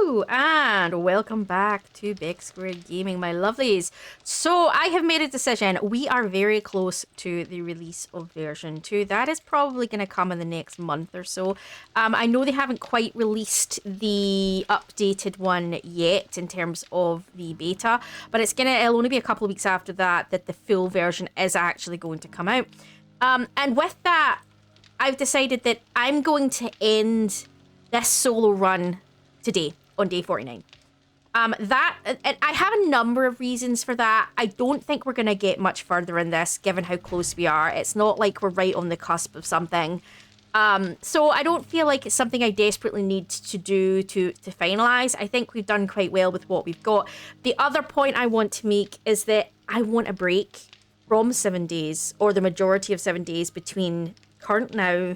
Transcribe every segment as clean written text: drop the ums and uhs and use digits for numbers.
Hello and welcome back to Big Square Gaming, my lovelies. So I have made a decision. We are very close to the release of version 2. That is probably going to come in the next month or so. I know they haven't quite released the updated one yet in terms of the beta, but it'll only be a couple of weeks after that the full version is actually going to come out. And with that, I've decided that I'm going to end this solo run today on day 49. And I have a number of reasons for that. I don't think we're going to get much further in this, given how close we are. It's not like we're right on the cusp of something. So I don't feel like it's something I desperately need to do to finalize. I think we've done quite well with what we've got. The other point I want to make is that I want a break from 7 days, or the majority of 7 days between current now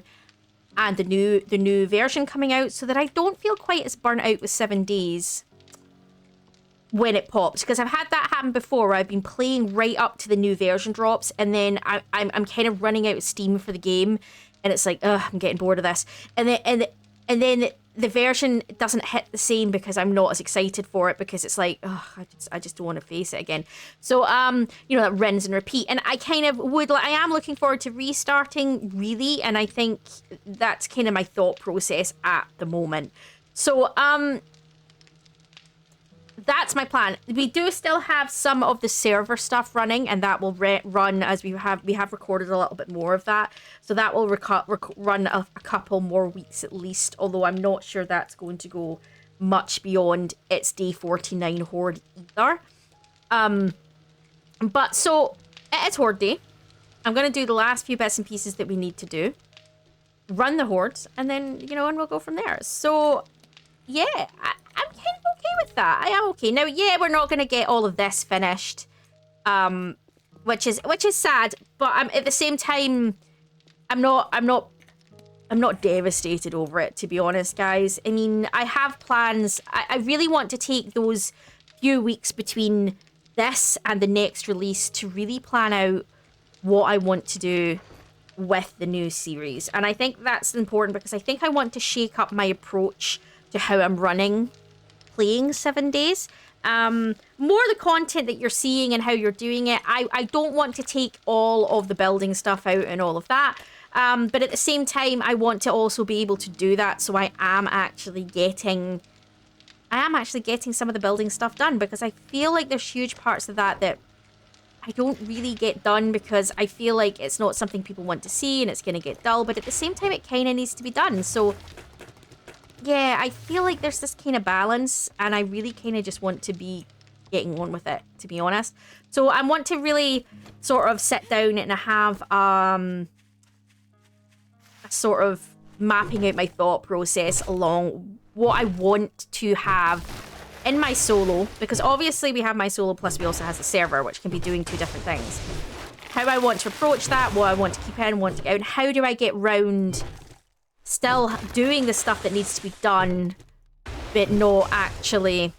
and the new version coming out, so that I don't feel quite as burnt out with 7 days when it pops, because I've had that happen before where I've been playing right up to the new version drops, and then I'm kind of running out of steam for the game, and it's like, ugh, I'm getting bored of this, and then the version doesn't hit the same because I'm not as excited for it, because it's like, ugh, I just don't want to face it again. So that rinse and repeat, and I kind of I am looking forward to restarting, really, and I think that's kind of my thought process at the moment. So that's my plan. We do still have some of the server stuff running, and that will run as we have recorded a little bit more of that. So that will run a couple more weeks at least, although I'm not sure that's going to go much beyond its day 49 Horde either. But so it is Horde day. I'm going to do the last few bits and pieces that we need to do, run the Hordes, and then, and we'll go from there. So yeah, I'm kind of okay with that. I am okay. Now, yeah, we're not going to get all of this finished, which is sad, but at the same time, I'm not devastated over it, to be honest, guys. I mean, I have plans. I really want to take those few weeks between this and the next release to really plan out what I want to do with the new series. And I think that's important, because I think I want to shake up my approach to how I'm playing 7 days. More the content that you're seeing and how you're doing it. I don't want to take all of the building stuff out and all of that. But at the same time, I want to also be able to do that, so I am actually getting some of the building stuff done, because I feel like there's huge parts of that I don't really get done, because I feel like it's not something people want to see and it's going to get dull, but at the same time, it kind of needs to be done. So yeah, I feel like there's this kind of balance, and I really kind of just want to be getting on with it, to be honest. So I want to really sort of sit down and have a sort of mapping out my thought process along what I want to have in my solo, because obviously we have my solo, plus we also have the server, which can be doing two different things. How I want to approach that, what I want to keep in, want to get out, and how do I get round still doing the stuff that needs to be done, but not actually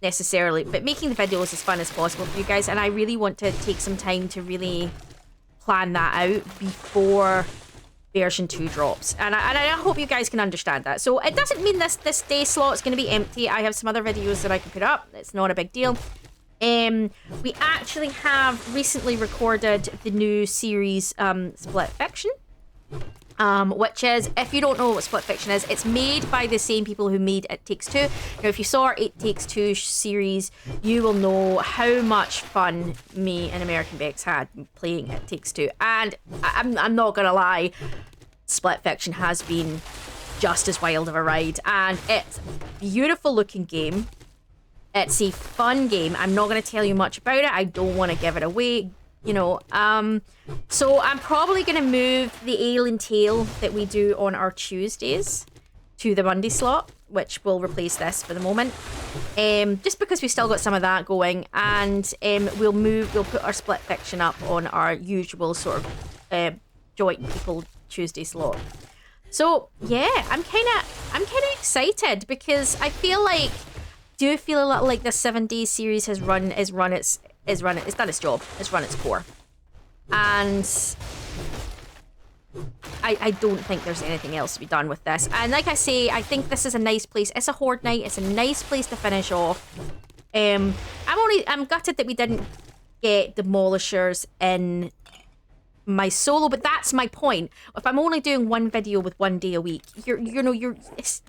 necessarily, but making the videos as fun as possible for you guys. And I really want to take some time to really plan that out before version 2 drops, and I hope you guys can understand that. So it doesn't mean this day slot is going to be empty. I have some other videos that I can put up. It's not a big deal. We actually have recently recorded the new series, Split Fiction, which is, if you don't know what Split Fiction is, it's made by the same people who made It Takes Two. Now, if you saw our It Takes Two series, you will know how much fun me and American Bex had playing It Takes Two. And I'm not gonna lie, Split Fiction has been just as wild of a ride. And it's a beautiful looking game. It's a fun game. I'm not gonna tell you much about it. I don't want to give it away. So I'm probably going to move the Alien Tale that we do on our Tuesdays to the Monday slot, which will replace this for the moment. Just because we've still got some of that going, and we'll put our Split Fiction up on our usual sort of joint people Tuesday slot. So yeah, I'm kind of excited, because I feel like, do feel a little like the 7 Days series has done its job. It's run its course. And I don't think there's anything else to be done with this. And like I say, I think this is a nice place. It's a Horde night. It's a nice place to finish off. I'm gutted that we didn't get demolishers in my solo, but that's my point. If I'm only doing one video with 1 day a week, it's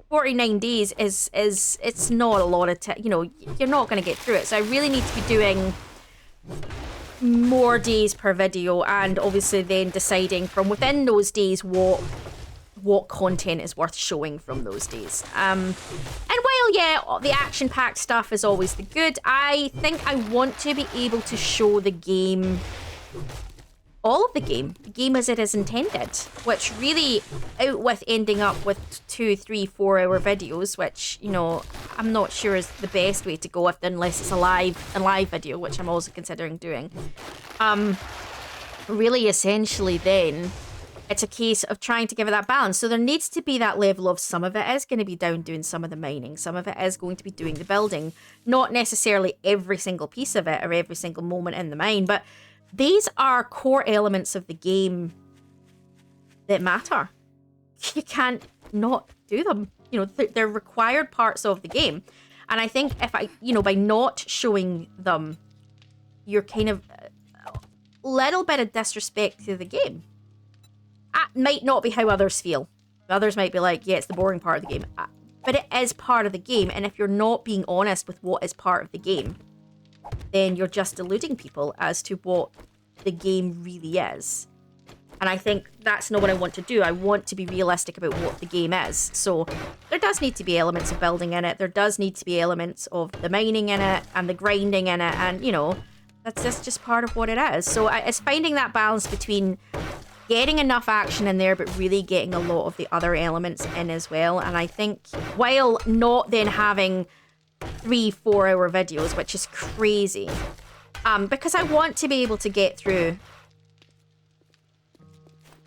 49 days is it's not a lot of you're not going to get through it. So I really need to be doing more days per video, and obviously then deciding from within those days what content is worth showing from those days. And while, yeah, the action-packed stuff is always the good, I think I want to be able to show the game, all of the game as it is intended, which really, out with ending up with 2, 3, 4 hour videos, which, you know, I'm not sure is the best way to go unless it's a live video, which I'm also considering doing. Really, essentially then, it's a case of trying to give it that balance. So there needs to be that level of some of it is going to be down doing some of the mining. Some of it is going to be doing the building. Not necessarily every single piece of it or every single moment in the mine, but these are core elements of the game that matter. You can't not do them. You know, they're required parts of the game. And I think if by not showing them, you're kind of a little bit of disrespect to the game. That might not be how others feel. Others might be like, yeah, it's the boring part of the game. But it is part of the game. And if you're not being honest with what is part of the game, then you're just deluding people as to what the game really is. And I think that's not what I want to do. I want to be realistic about what the game is. So there does need to be elements of building in it. There does need to be elements of the mining in it and the grinding in it. And, you know, that's just part of what it is. So it's finding that balance between getting enough action in there, but really getting a lot of the other elements in as well. And I think while not then having 3, 4 hour videos, which is crazy, because I want to be able to get through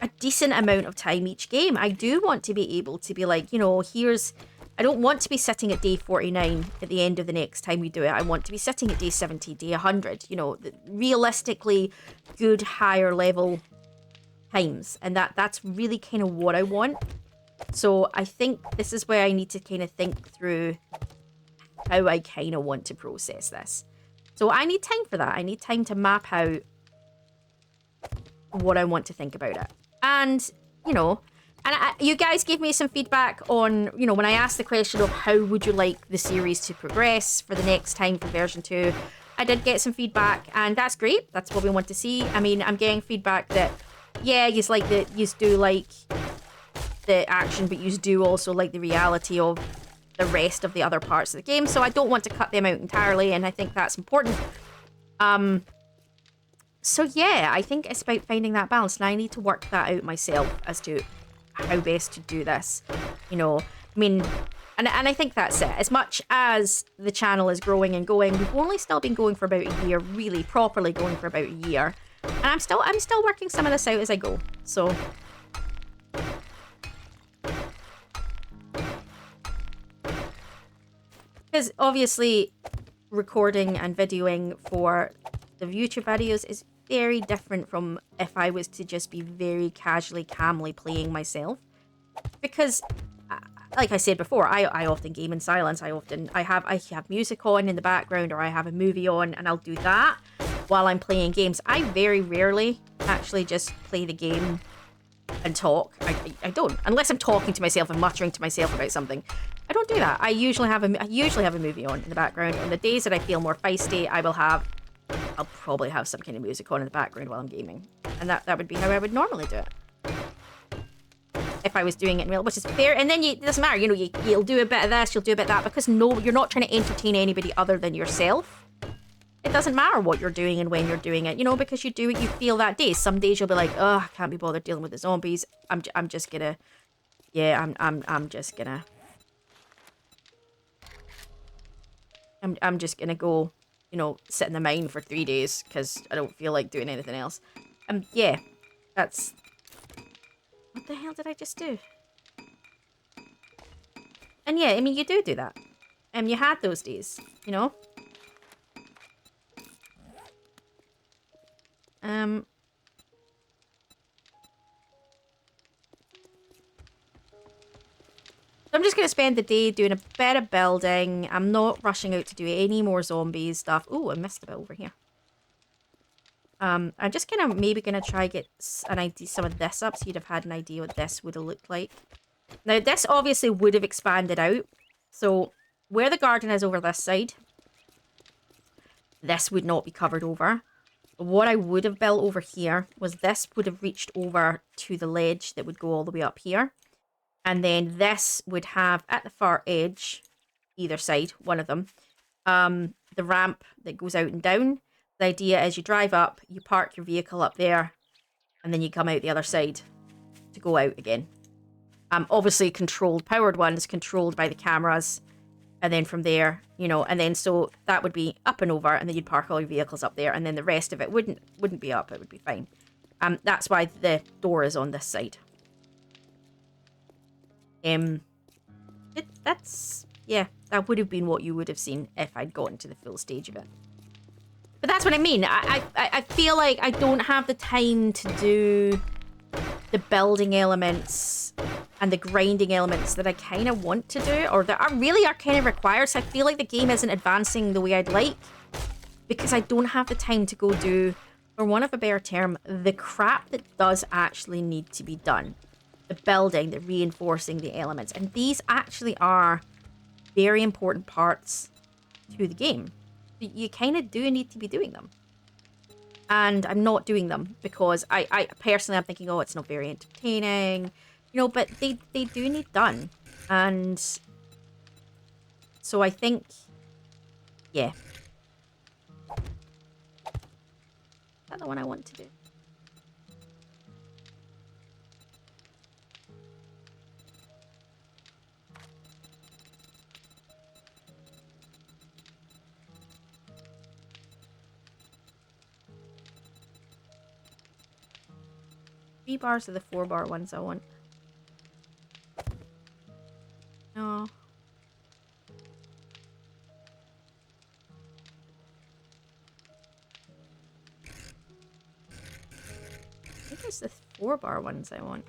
a decent amount of time each game. I do want to be able to be like, you know, I don't want to be sitting at day 49 at the end of the next time we do it. I want to be sitting at day 70, day 100, you know, realistically good higher level times. And that's really kind of what I want. So I think this is where I need to kind of think through how I kind of want to process this. So I need time for that. I need time to map out what I want to think about it. And, you know, and you guys gave me some feedback on, you know, when I asked the question of how would you like the series to progress for the next time for version 2, I did get some feedback, and that's great. That's what we want to see. I mean, I'm getting feedback that, yeah, you do like the action, but you do also like the reality of the rest of the other parts of the game. So I don't want to cut them out entirely, and I think that's important. So yeah, I think it's about finding that balance, and I need to work that out myself as to how best to do this. You know, I mean, and I think that's it. As much as the channel is growing and going, we've only still been going for about a year, really properly going for about a year. And I'm still working some of this out as I go. So because obviously recording and videoing for the YouTube videos is very different from if I was to just be very casually, calmly playing myself. Because, like I said before, I often game in silence. I have music on in the background, or I have a movie on, and I'll do that while I'm playing games. I very rarely actually just play the game and talk. I don't, unless I'm talking to myself and muttering to myself about something. I don't do that. I usually have a movie on in the background. On the days that I feel more feisty, I'll probably have some kind of music on in the background while I'm gaming. And that would be how I would normally do it. If I was doing it in real, which is fair. And then it doesn't matter, you know, you'll do a bit of this, you'll do a bit of that, because no, you're not trying to entertain anybody other than yourself. It doesn't matter what you're doing and when you're doing it, you know, because you do what you feel that day. Some days you'll be like, oh, I can't be bothered dealing with the zombies. I'm just gonna go, you know, sit in the mine for 3 days because I don't feel like doing anything else. Yeah, that's... What the hell did I just do? And yeah, I mean, you do that. You had those days, you know? I'm just going to spend the day doing a bit of building. I'm not rushing out to do any more zombie stuff. Oh, I missed a bit over here. I'm just kind of maybe going to try get an idea, some of this up, so you'd have had an idea what this would have looked like. Now, this obviously would have expanded out. So, where the garden is over this side, this would not be covered over. What I would have built over here was this would have reached over to the ledge that would go all the way up here. And then this would have, at the far edge, either side, one of them, the ramp that goes out and down. The idea is you drive up, you park your vehicle up there, and then you come out the other side to go out again. Obviously, controlled, powered ones, controlled by the cameras. And then from there, you know, and then so that would be up and over, and then you'd park all your vehicles up there, and then the rest of it wouldn't be up, it would be fine. That's why the door is on this side. That would have been what you would have seen if I'd gotten to the full stage of it. But that's what I mean. I feel like I don't have the time to do the building elements and the grinding elements that I kind of want to do, or that really are kind of required. So I feel like the game isn't advancing the way I'd like, because I don't have the time to go do, for want of a better term, the crap that does actually need to be done. The building, the reinforcing the elements. And these actually are very important parts to the game. You kind of do need to be doing them. And I'm not doing them because I personally, I'm thinking, oh, it's not very entertaining. You know, but they do need done. And so I think, yeah. Is that the one I want to do? Three bars are the 4-bar ones I want. No. I think it's the 4-bar ones I want.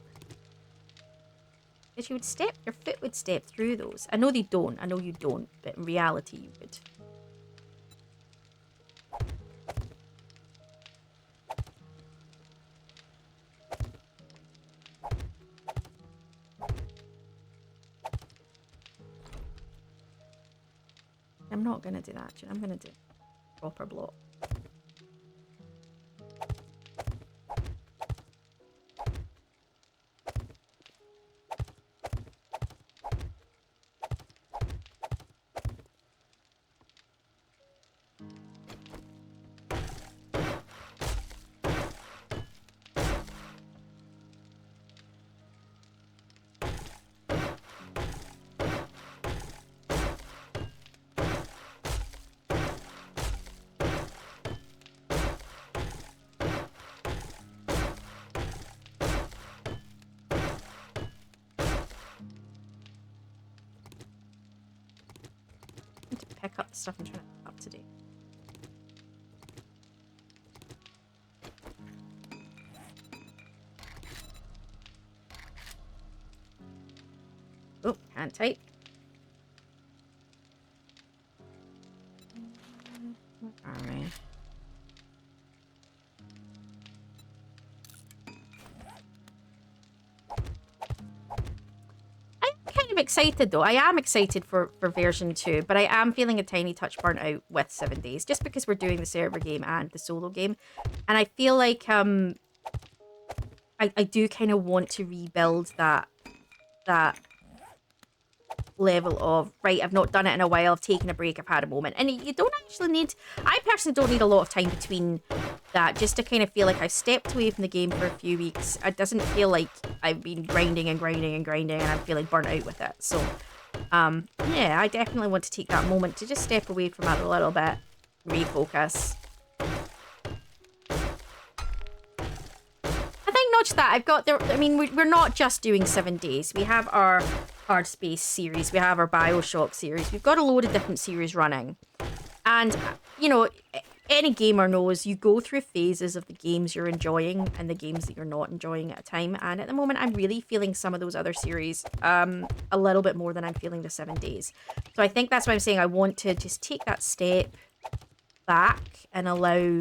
Because you would step, your foot would step through those. I know they don't, I know you don't, but in reality you would. I'm not going to do that, I'm going to do proper block. Pick up the stuff I'm trying to put up to date. Oh, can't type. Where are we? Excited though. I am excited for version 2, but I am feeling a tiny touch burnt out with 7 days, just because we're doing the server game and the solo game, and I feel like I do kind of want to rebuild that level of, right, I've not done it in a while, I've taken a break, I've had a moment, and you don't actually need, I personally don't need a lot of time between that just to kind of feel like I've stepped away from the game for a few weeks. It doesn't feel like I've been grinding and I'm feeling burnt out with it. So yeah, I definitely want to take that moment to just step away from it a little bit, refocus. I think not just that, I've got there, I mean, we're not just doing 7 days. We have our Hard Space series, we have our Bioshock series, we've got a load of different series running, and you know, any gamer knows, you go through phases of the games you're enjoying and the games that you're not enjoying at a time. And at the moment, I'm really feeling some of those other series a little bit more than I'm feeling the 7 days. So I think that's why I'm saying I want to just take that step back and allow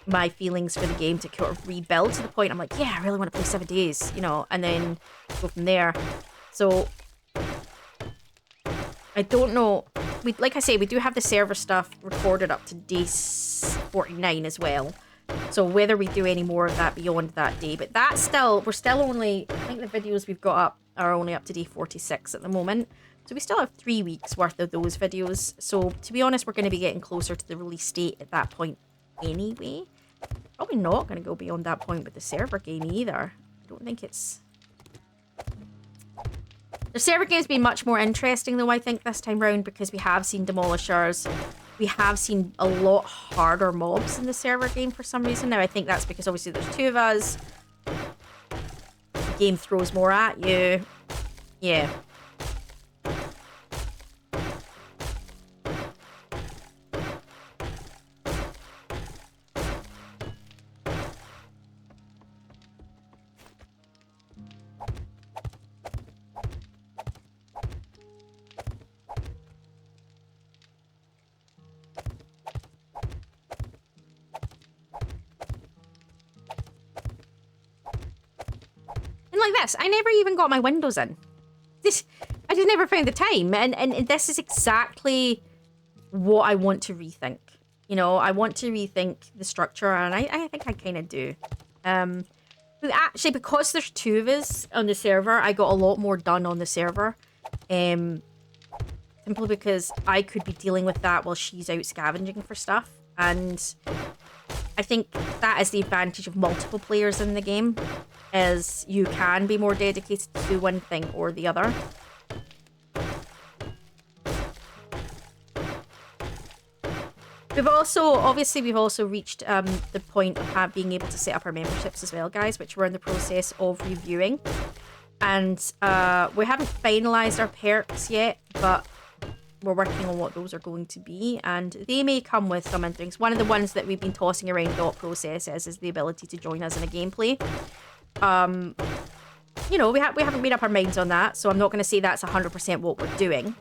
my feelings for the game to kind of rebuild to the point I'm like, yeah, I really want to play 7 days, you know, and then go from there. So I don't know. Like I say, we do have the server stuff recorded up to day 49 as well. So whether we do any more of that beyond that day, but that's still, we're still only, I think the videos we've got up are only up to day 46 at the moment. So we still have 3 weeks worth of those videos. So to be honest, we're going to be getting closer to the release date at that point anyway. Probably not going to go beyond that point with the server game either. I don't think it's... The server game's been much more interesting though, I think, this time round, because we have seen demolishers. We have seen a lot harder mobs in the server game for some reason. Now, I think that's because obviously there's 2 of us. The game throws more at you. Yeah. Like this, I never even got my windows in. I just never found the time, and this is exactly what I want to rethink. You know, I want to rethink the structure, and I think I kind of do. But actually, because there's 2 of us on the server, I got a lot more done on the server. Simply because I could be dealing with that while she's out scavenging for stuff, and I think that is the advantage of multiple players in the game, is you can be more dedicated to one thing or the other. We've also reached the point of being able to set up our memberships as well, guys, which we're in the process of reviewing. And we haven't finalized our perks yet, but we're working on what those are going to be, and they may come with some things. One of the ones that we've been tossing around thought processes is the ability to join us in a gameplay. You know, we haven't made up our minds on that, so I'm not going to say that's 100% what we're doing.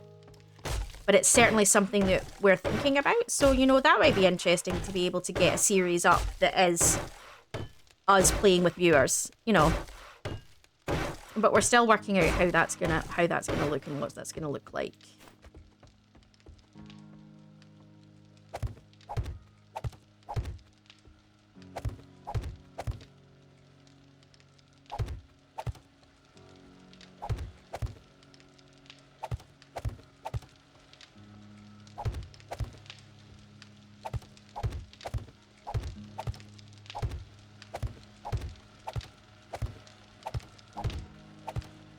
But it's certainly something that we're thinking about. So, you know, that might be interesting to be able to get a series up that is us playing with viewers, you know. But we're still working out how that's gonna look and what that's gonna look like.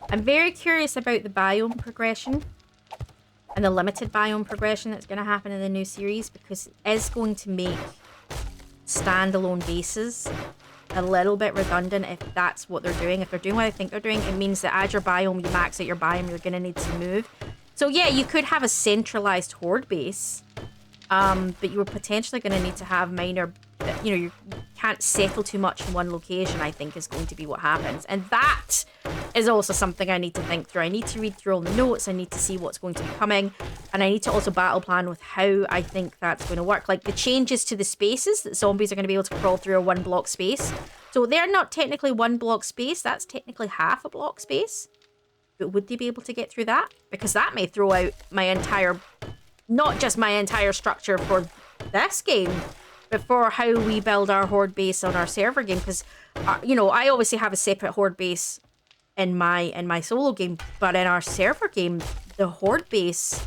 I'm very curious about the biome progression and the limited biome progression that's going to happen in the new series, because it is going to make standalone bases a little bit redundant if that's what they're doing. If they're doing what I think they're doing, it means that as your biome, you max out your biome, you're going to need to move. So yeah, you could have a centralized Horde base, but you were potentially going to need to have minor, you know, you can't settle too much in one location, I think is going to be what happens. And that is also something I need to think through. I need to read through all the notes, I need to see what's going to be coming, and I need to also battle plan with how I think that's going to work. Like the changes to the spaces that zombies are going to be able to crawl through a 1 block space. So they're not technically 1 block space, that's technically half a block space. But would they be able to get through that? Because that may throw out my entire, not just my entire structure for this game, but for how we build our Horde base on our server game. Because, you know, I obviously have a separate Horde base in my solo game, but in our server game, the Horde base,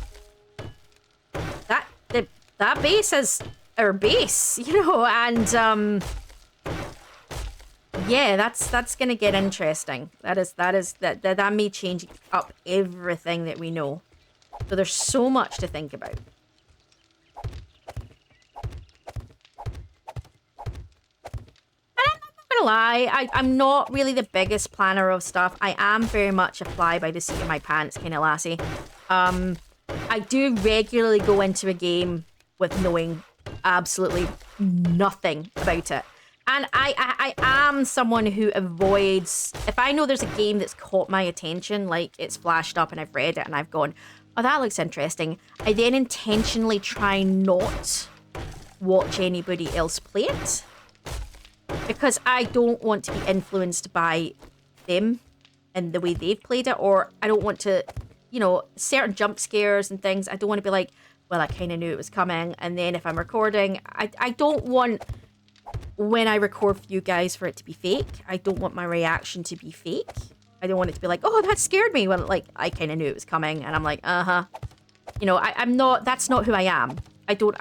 that base is our base, you know, and yeah, that's gonna get interesting. That may change up everything that we know. So there's so much to think about. Lie, I'm not really the biggest planner of stuff. I am very much a fly by the seat of my pants kind of lassie. I do regularly go into a game with knowing absolutely nothing about it. And I am someone who avoids, if I know there's a game that's caught my attention, like it's flashed up and I've read it and I've gone, oh, that looks interesting, I then intentionally try not watch anybody else play it, because I don't want to be influenced by them and the way they've played it, or I don't want to, you know, certain jump scares and things, I don't want to be like, well, I kind of knew it was coming. And then if I'm recording, I don't want, when I record for you guys, for it to be fake. I don't want my reaction to be fake. I don't want it to be like, oh, that scared me, when like I kind of knew it was coming and I'm like, you know, I'm not, that's not who I am. I don't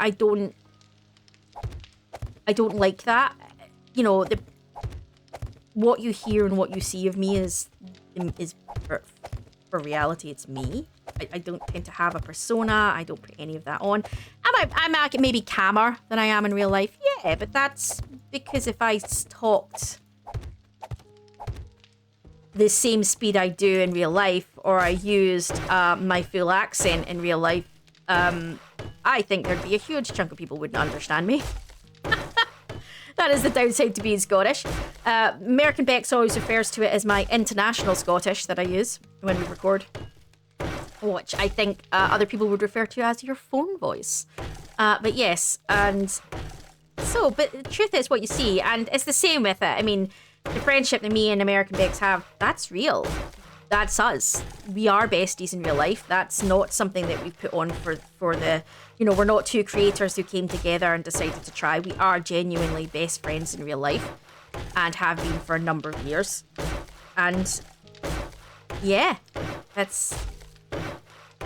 like that. You know, what you hear and what you see of me is for reality, it's me. I don't tend to have a persona. I don't put any of that on. I'm maybe calmer than I am in real life. Yeah, but that's because if I talked the same speed I do in real life, or I used my full accent in real life, I think there'd be a huge chunk of people wouldn't understand me. That is the downside to being Scottish. American Bex always refers to it as my international Scottish that I use when we record, which I think other people would refer to as your phone voice. But yes, and so, but the truth is what you see, and it's the same with it. I mean, the friendship that me and American Bex have, that's real. That's us. We are besties in real life. That's not something that we put on for the, you know, we're not two creators who came together and decided to try. We are genuinely best friends in real life and have been for a number of years. And yeah, it's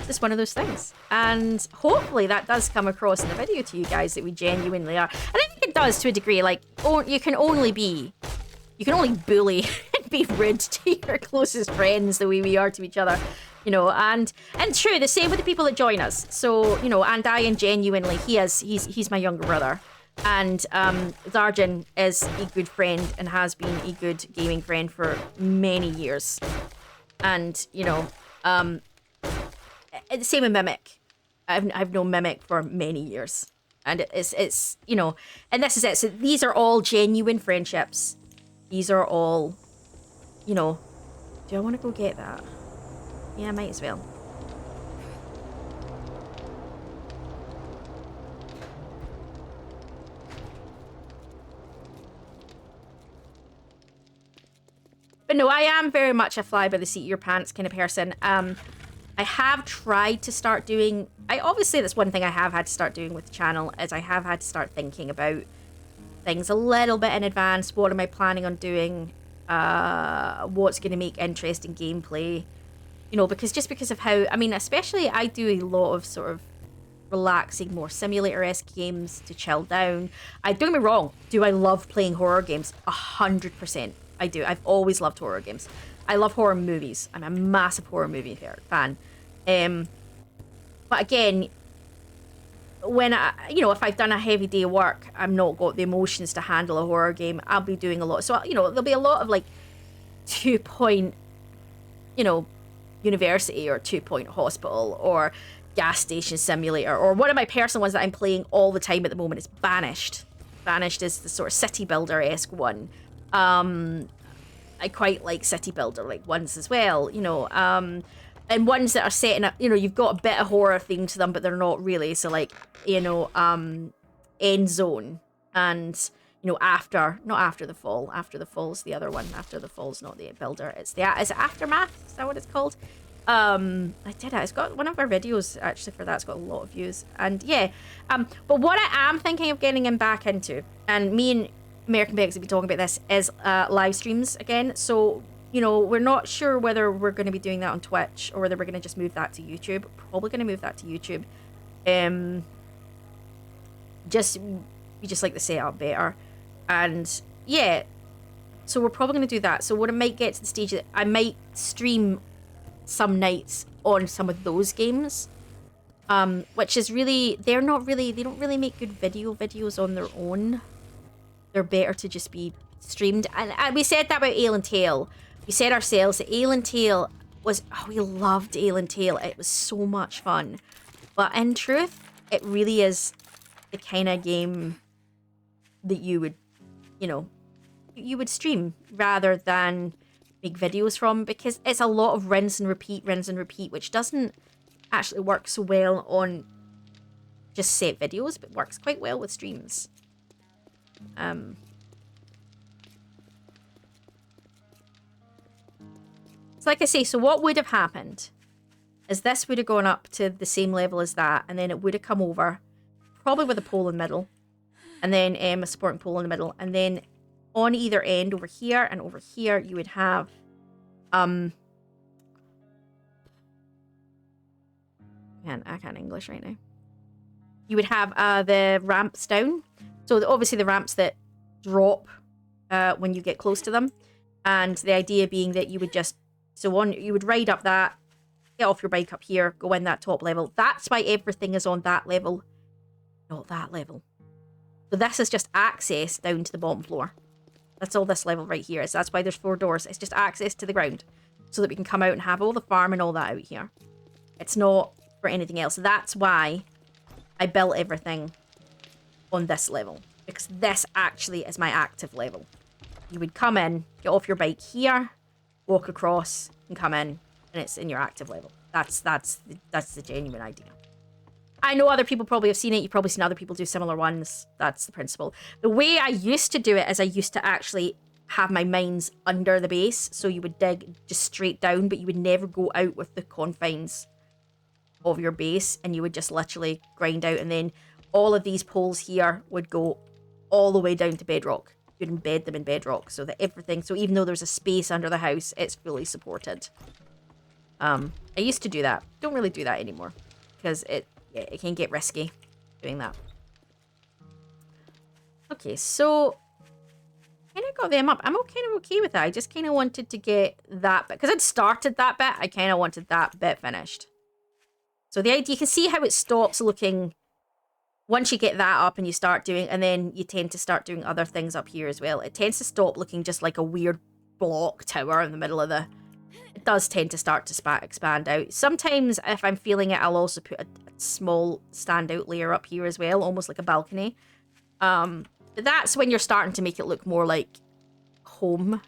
just one of those things. And hopefully that does come across in the video to you guys, that we genuinely are. And I think it does to a degree. Like, you can only bully and be rude to your closest friends the way we are to each other, you know. And true, the same with the people that join us. So, you know, and Diane, genuinely, he's my younger brother, and Zarjan is a good friend and has been a good gaming friend for many years. And, you know, the same with Mimic. I've known Mimic for many years, and it's you know, and this is it. So these are all genuine friendships. These are all, you know, do I want to go get that? Yeah, I might as well. But no, I am very much a fly by the seat of your pants kind of person. I have tried to start doing, obviously that's one thing I have had to start doing with the channel, is I have had to start thinking about things a little bit in advance. What am I planning on doing? What's going to make interesting gameplay? You know, because of how, I mean, especially I do a lot of sort of relaxing, more simulator-esque games to chill down. Don't get me wrong, do I love playing horror games? 100%. I do. I've always loved horror games. I love horror movies. I'm a massive horror movie fan. But again, when you know, if I've done a heavy day of work, I'm not got the emotions to handle a horror game, I'll be doing a lot. So, you know, there'll be a lot of like 2 Point, you know, University or 2 Point Hospital or Gas Station Simulator, or one of my personal ones that I'm playing all the time at the moment is Banished. Banished is the sort of city builder-esque one. I quite like city builder like ones as well, you know, and ones that are set in a, you know, you've got a bit of horror theme to them, but they're not really. So like, you know, End Zone, and, you know, not After the Fall. After the Fall's the other one. After the Fall's not the builder. Is it Aftermath? Is that what it's called? I did it. It's got one of our videos actually for that's got a lot of views. And yeah, but what I am thinking of getting him back into, and me and American Bex will be talking about this, is live streams again. So, you know, we're not sure whether we're going to be doing that on Twitch or whether we're going to just move that to YouTube. Probably going to move that to YouTube. We just like the setup better. And yeah, so we're probably going to do that. So what it might get to the stage that I might stream some nights on some of those games. Which is really, they don't really make good videos on their own. They're better to just be streamed. And we said that about Ale and Tail. We said ourselves that Ale and Tail was, we loved Ale and Tail. It was so much fun. But in truth, it really is the kind of game that you would, you know, you would stream rather than make videos from, because it's a lot of rinse and repeat, which doesn't actually work so well on just set videos, but works quite well with streams. So like I say, so what would have happened is this would have gone up to the same level as that, and then it would have come over, probably with a pole in the middle, and then a supporting pole in the middle, and then on either end over here and over here, you would have man, I can't English right now. You would have the ramps down. So obviously the ramps that drop when you get close to them, and the idea being that you would just you would ride up that, get off your bike up here, go in that top level. That's why everything is on that level, not that level. So this is just access down to the bottom floor. That's all this level right here is. That's why there's 4 doors. It's just access to the ground so that we can come out and have all the farm and all that out here. It's not for anything else. That's why I built everything on this level, because this actually is my active level. You would come in, get off your bike here, walk across and come in, and it's in your active level. That's the genuine idea. I know other people probably have seen it. You've probably seen other people do similar ones. That's the principle. The way I used to do it is I used to actually have my mines under the base. So you would dig just straight down, but you would never go out with the confines of your base. And you would just literally grind out. And then all of these poles here would go all the way down to bedrock. You'd embed them in bedrock so that everything... So even though there's a space under the house, it's fully supported. I used to do that. Don't really do that anymore, because it can get risky doing that. Okay, so kind of got them up. I'm kind of okay with that. I just kind of wanted to get that bit, because I'd started that bit. I kind of wanted that bit finished. So the idea, you can see how it stops looking once you get that up and you start doing, and then you tend to start doing other things up here as well. It tends to stop looking just like a weird block tower in the middle of the... It does tend to start to expand out. Sometimes, if I'm feeling it, I'll also put a small standout layer up here as well, almost like a balcony. But that's when you're starting to make it look more like home.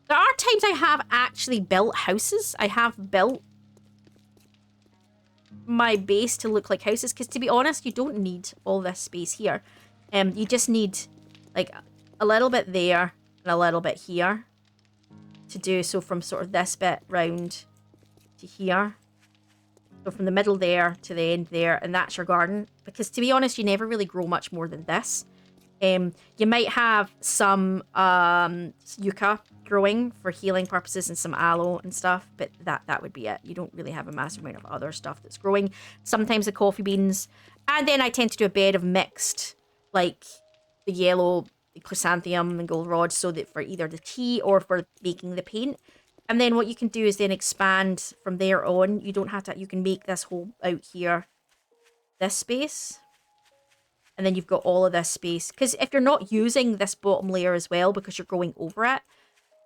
There are times I have actually built houses. I have built my base to look like houses, because to be honest, you don't need all this space here. You just need like a little bit there and a little bit here to do. So from sort of this bit round to here, so from the middle there to the end there, and that's your garden. Because to be honest, you never really grow much more than this. You might have some yucca growing for healing purposes and some aloe and stuff, but that would be it. You don't really have a massive amount of other stuff that's growing. Sometimes the coffee beans, and then I tend to do a bed of mixed, like the yellow, the chrysanthemum and goldenrod, so that for either the tea or for making the paint. And then what you can do is then expand from there on. You don't have to, you can make this whole out here, this space. And then you've got all of this space. Because if you're not using this bottom layer as well, because you're going over it,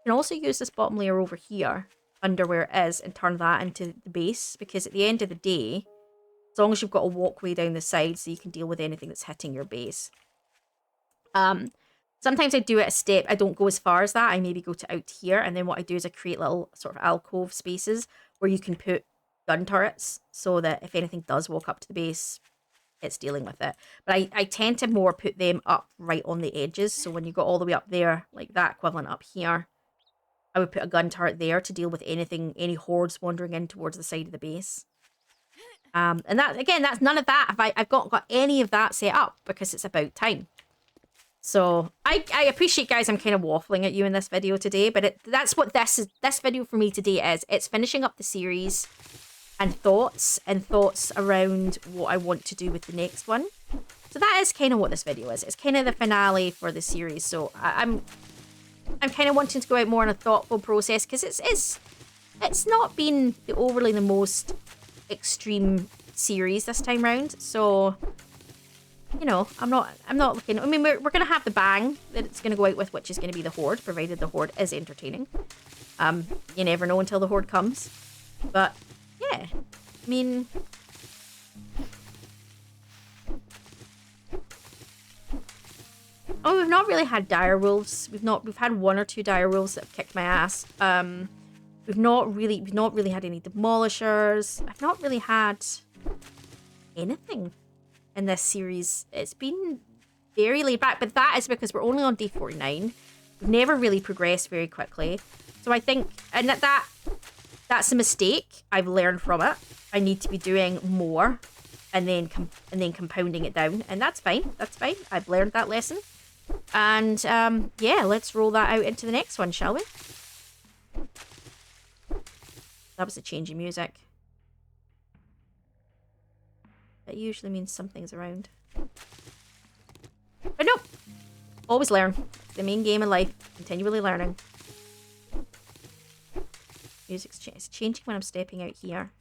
you can also use this bottom layer over here, under where it is, and turn that into the base. Because at the end of the day, as long as you've got a walkway down the side, so you can deal with anything that's hitting your base. Sometimes I do it a step. I don't go as far as that. I maybe go to out here. And then what I do is I create little sort of alcove spaces where you can put gun turrets, so that if anything does walk up to the base, it's dealing with it. But I tend to more put them up right on the edges. So when you go all the way up there, like that equivalent up here, I would put a gun turret there to deal with anything, any hordes wandering in towards the side of the base. And that, again, that's none of that. I've got any of that set up, because it's about time. So I appreciate, guys, I'm kind of waffling at you in this video today, but that's what this video for me today is. It's finishing up the series and thoughts around what I want to do with the next one. So that is kind of what this video is. It's kind of the finale for the series. So I'm kind of wanting to go out more on a thoughtful process, because it's not been the most extreme series this time round. So, you know, I'm not looking. I mean, we're gonna have the bang that it's gonna go out with, which is gonna be the Horde, provided the Horde is entertaining. You never know until the Horde comes. But yeah, I mean, Oh, we've not really had dire wolves. We've had one or two dire wolves that have kicked my ass. We've not really had any demolishers. I've not really had anything in this series. It's been very laid back, but that is because we're only on day 49. We've never really progressed very quickly. So I think, and that's a mistake. I've learned from it. I need to be doing more and then compounding it down, and that's fine. That's fine. I've learned that lesson. And yeah, let's roll that out into the next one, shall we? That was a change in music. That usually means something's around. But nope. Always learn. It's the main game in life. Continually learning. Music's changing when I'm stepping out here.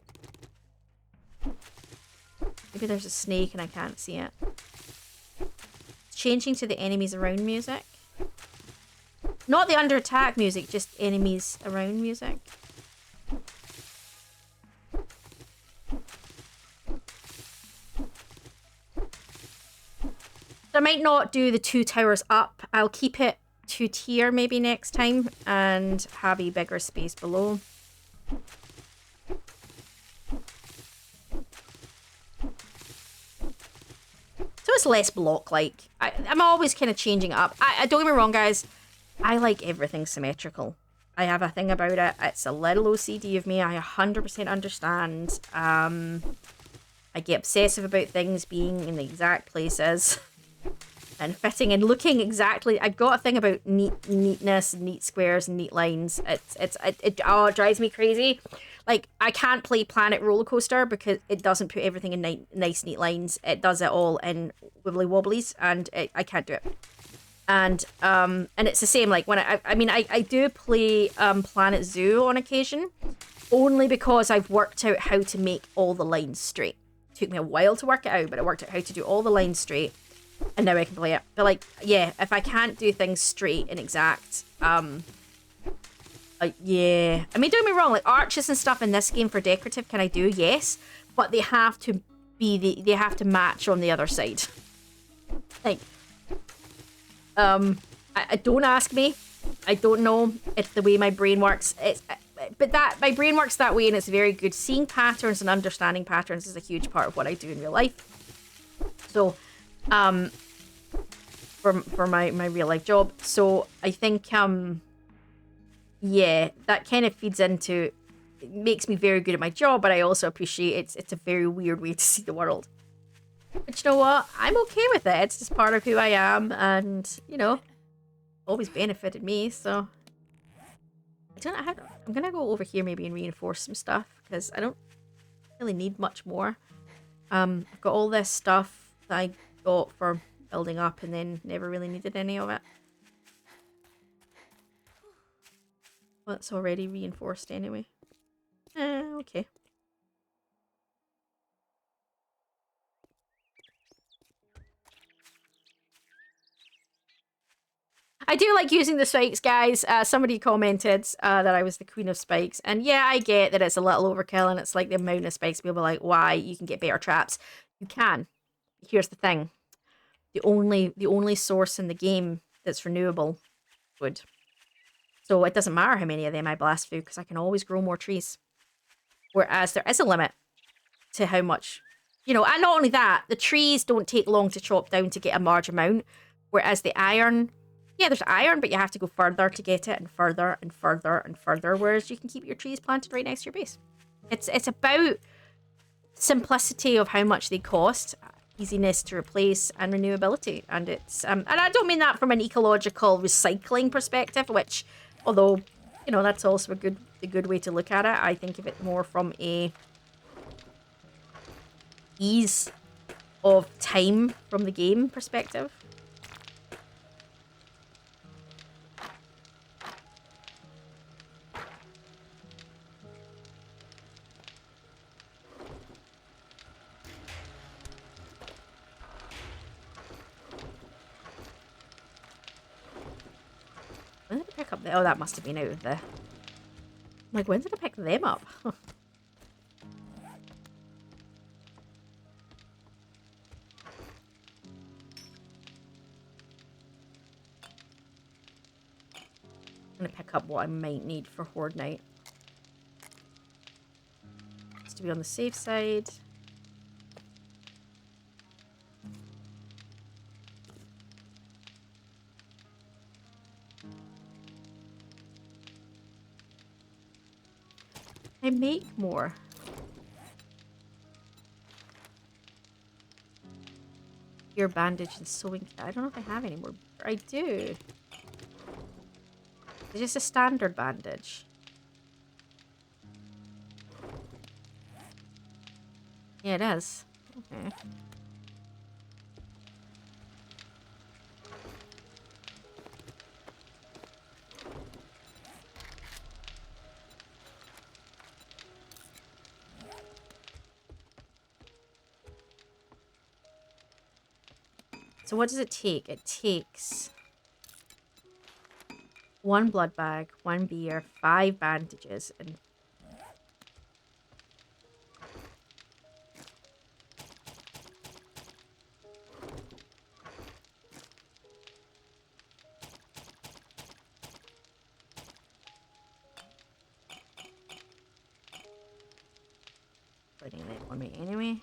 Maybe there's a snake and I can't see it. It's changing to the enemies around music. Not the under attack music, just enemies around music. I might not do the 2 towers up. I'll keep it 2 tier maybe next time and have a bigger space below. So it's less block-like. I'm always kind of changing it up. I don't get me wrong, guys. I like everything symmetrical. I have a thing about it. It's a little OCD of me. I 100% understand. I get obsessive about things being in the exact places and fitting and looking exactly. I've got a thing about neatness, neat squares, and neat lines. It drives me crazy. Like, I can't play Planet Roller Coaster because it doesn't put everything in nice, neat lines. It does it all in wibbly wobblies, and I can't do it. And it's the same. Like when I do play Planet Zoo on occasion, only because I've worked out how to make all the lines straight. It took me a while to work it out, but I worked out how to do all the lines straight. And now I can play it. But like, yeah, if I can't do things straight and exact, yeah. I mean, don't get me wrong, like arches and stuff in this game for decorative, can I do? Yes. But they have to be they have to match on the other side. Like, I don't ask me. I don't know if the way my brain works. But that my brain works that way, and it's very good. Seeing patterns and understanding patterns is a huge part of what I do in real life. So, for my real life job. So I think yeah, that kind of feeds into, it makes me very good at my job, but I also appreciate it's a very weird way to see the world. But you know what? I'm okay with it. It's just part of who I am, and you know, always benefited me. So I don't know. I'm gonna go over here maybe and reinforce some stuff because I don't really need much more. I've got all this stuff that I got for building up and then never really needed any of it. Well, it's already reinforced anyway. Okay. I do like using the spikes, guys. Somebody commented that I was the queen of spikes. And yeah, I get that it's a little overkill and it's like the amount of spikes. People are like, why? You can get better traps. You can. Here's the thing. The only source in the game that's renewable wood. So it doesn't matter how many of them I blast through because I can always grow more trees. Whereas there is a limit to how much, you know, and not only that, the trees don't take long to chop down to get a large amount. Whereas the iron, yeah, there's iron, but you have to go further to get it and further and further and further. Whereas you can keep your trees planted right next to your base. It's about simplicity of how much they cost, easiness to replace, and renewability. And it's and I don't mean that from an ecological recycling perspective, which, although, you know, that's also a good way to look at it. I think of it more from a ease of time from the game perspective. When did I pick up the... Oh, that must have been out of the... Like, when did I pick them up? I'm gonna pick up what I might need for Horde night. Just to be on the safe side. I make more. Your bandage and sewing. I don't know if I have any more. I do. It's just a standard bandage. Yeah, it is. Okay. So what does it take? It takes 1 blood bag, 1 beer, 5 bandages, and putting it on me anyway.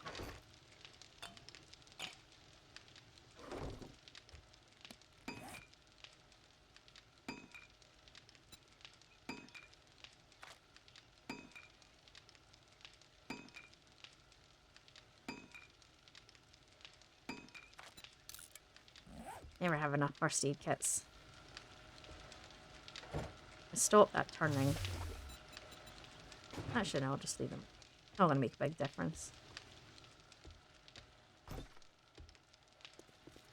Never have enough first aid kits. Stop that turning. Actually, no, I'll just leave them. Not gonna make a big difference.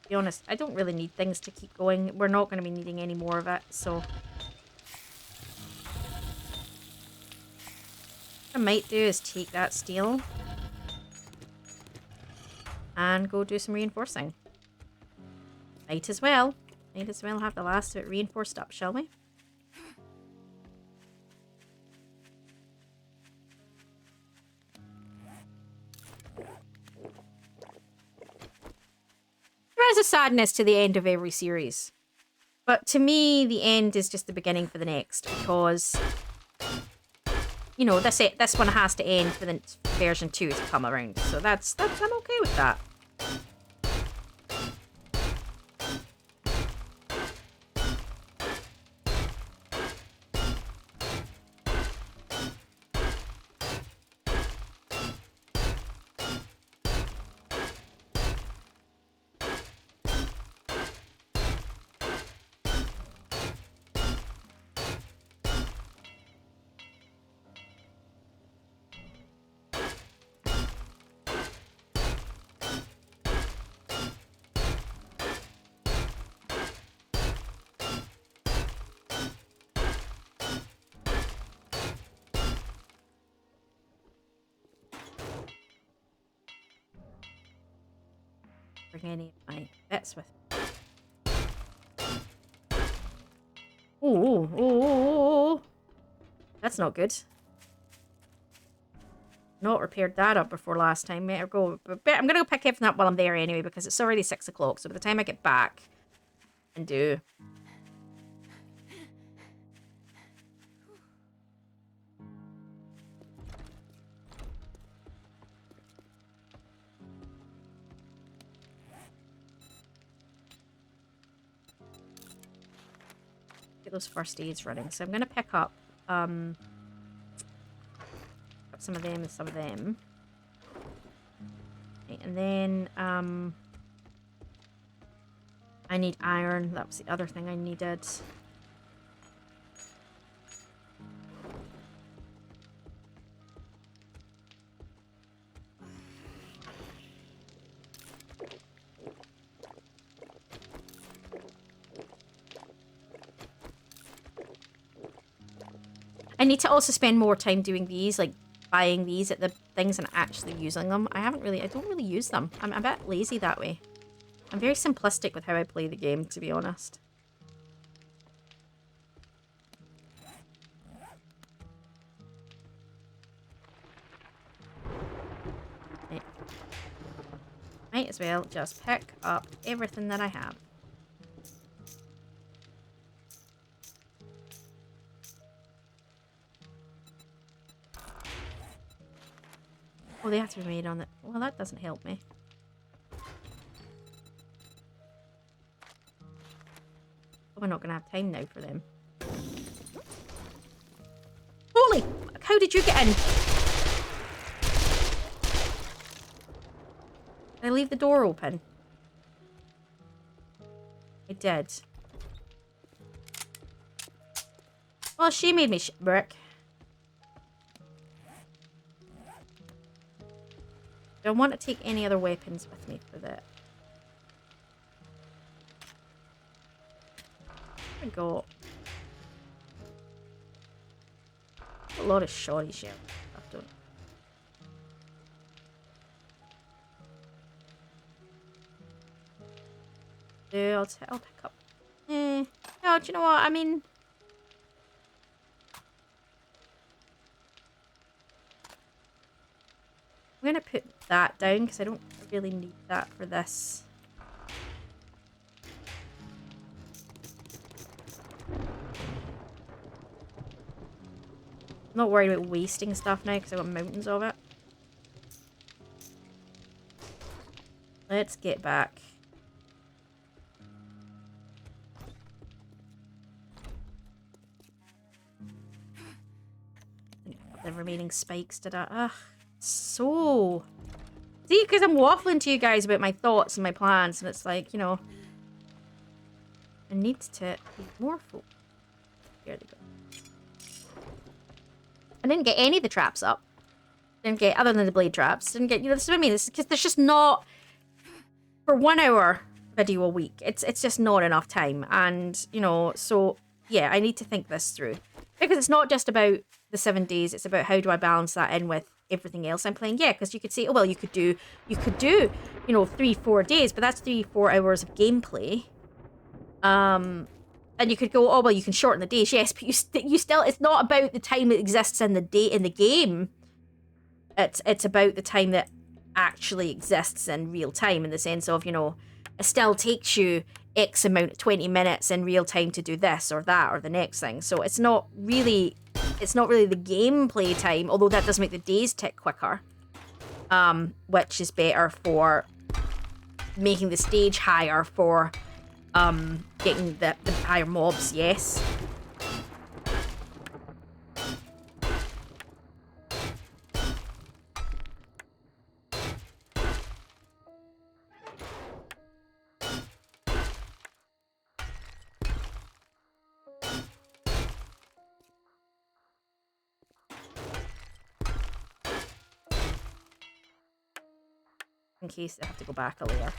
To be honest, I don't really need things to keep going. We're not going to be needing any more of it, so what I might do is take that steel and go do some reinforcing. Might as well. Might as well have the last of it reinforced up, shall we? There is a sadness to the end of every series. But to me, the end is just the beginning for the next, because, you know, this one has to end for the version 2 to come around. So that's I'm okay with that. Bring any of my bits with me. Oh. That's not good. Not repaired that up before last time. Better go. I'm going to go pick everything up while I'm there anyway, because it's already 6 o'clock. So by the time I get back and do... get those first aids running. So I'm going to pick up some of them and some of them. Right, and then I need iron. That was the other thing I needed. I need to also spend more time doing these, like buying these at the things and actually using them. I don't really use them. I'm a bit lazy that way. I'm very simplistic with how I play the game, to be honest. Right. Might as well just pick up everything that I have. Oh, they have to be made on it. Well, that doesn't help me. We're not going to have time now for them. Holy! How did you get in? Did I leave the door open? I did. Well, she made me brick. Do I want to take any other weapons with me for that? There we go. A lot of shoddy shell stuff, don't I? I'll pick up. No, do you know what? I mean, I'm gonna put that down because I don't really need that for this. I'm not worried about wasting stuff now because I've got mountains of it. Let's get back. The remaining spikes did that. Ugh. So. See, because I'm waffling to you guys about my thoughts and my plans, and it's like, you know, I need to be more full. Here they go. I didn't get any of the traps up. Didn't get, other than the blade traps, didn't get, you know, this is what I mean. It's because there's just not, for 1 hour video a week, it's just not enough time. And, you know, so, yeah, I need to think this through. Because it's not just about the 7 days, it's about how do I balance that in with everything else I'm playing. Yeah, because you could say, oh, well, you could do, you know, 3-4 days, but that's 3-4 hours of gameplay. And you could go, oh, well, you can shorten the days. Yes, but you still, it's not about the time that exists in the game. It's about the time that actually exists in real time, in the sense of, you know, it still takes you X amount, 20 minutes in real time to do this or that or the next thing. So it's not really the gameplay time, although that does make the days tick quicker. Which is better for making the stage higher for getting the higher mobs, yes. In case I have to go back a layer.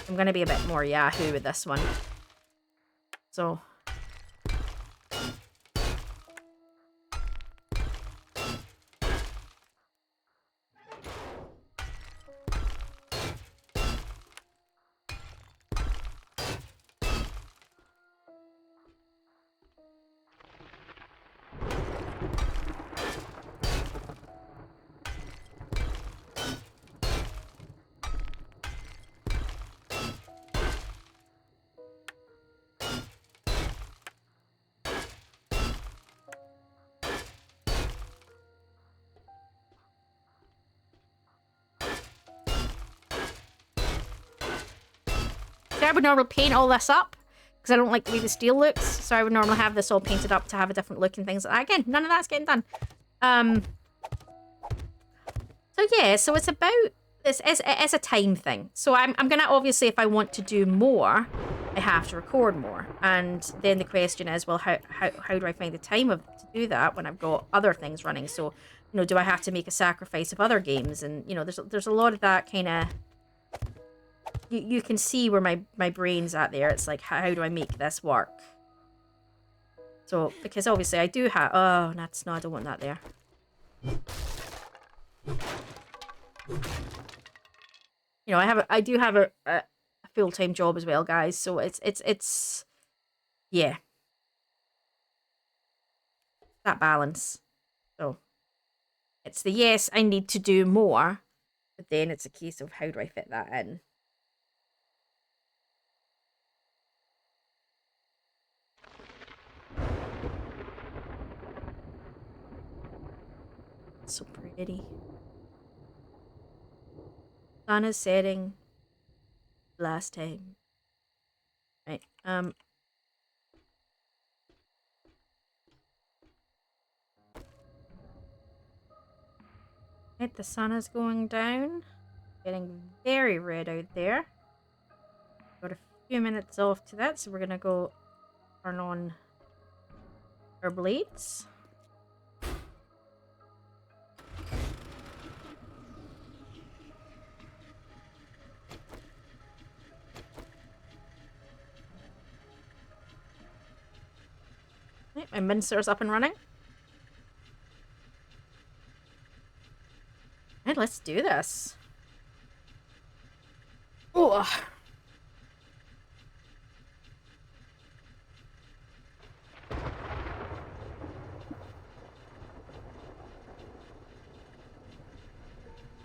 I'm going to be a bit more Yahoo with this one. So. I would normally paint all this up because I don't like the way the steel looks, so I would normally have this all painted up to have a different look and things like that. Again, none of that's getting done. So yeah, so it's about this. It's a time thing. So I'm gonna, obviously, if I want to do more, I have to record more, and then the question is, well, how do I find the time to do that when I've got other things running? So, you know, do I have to make a sacrifice of other games? And, you know, there's a lot of that kind of. You can see where my brain's at there. It's like, how do I make this work? So, because obviously I do have... Oh, no, I don't want that there. You know, I do have a full-time job as well, guys. So it's... Yeah. That balance. So, it's the yes, I need to do more. But then it's a case of how do I fit that in? So pretty. Sun is setting. Last time. Right. Right, the sun is going down. Getting very red out there. Got a few minutes off to that, so we're gonna go turn on our blades. Right, my mincer's up and running. Right, let's do this. Oh.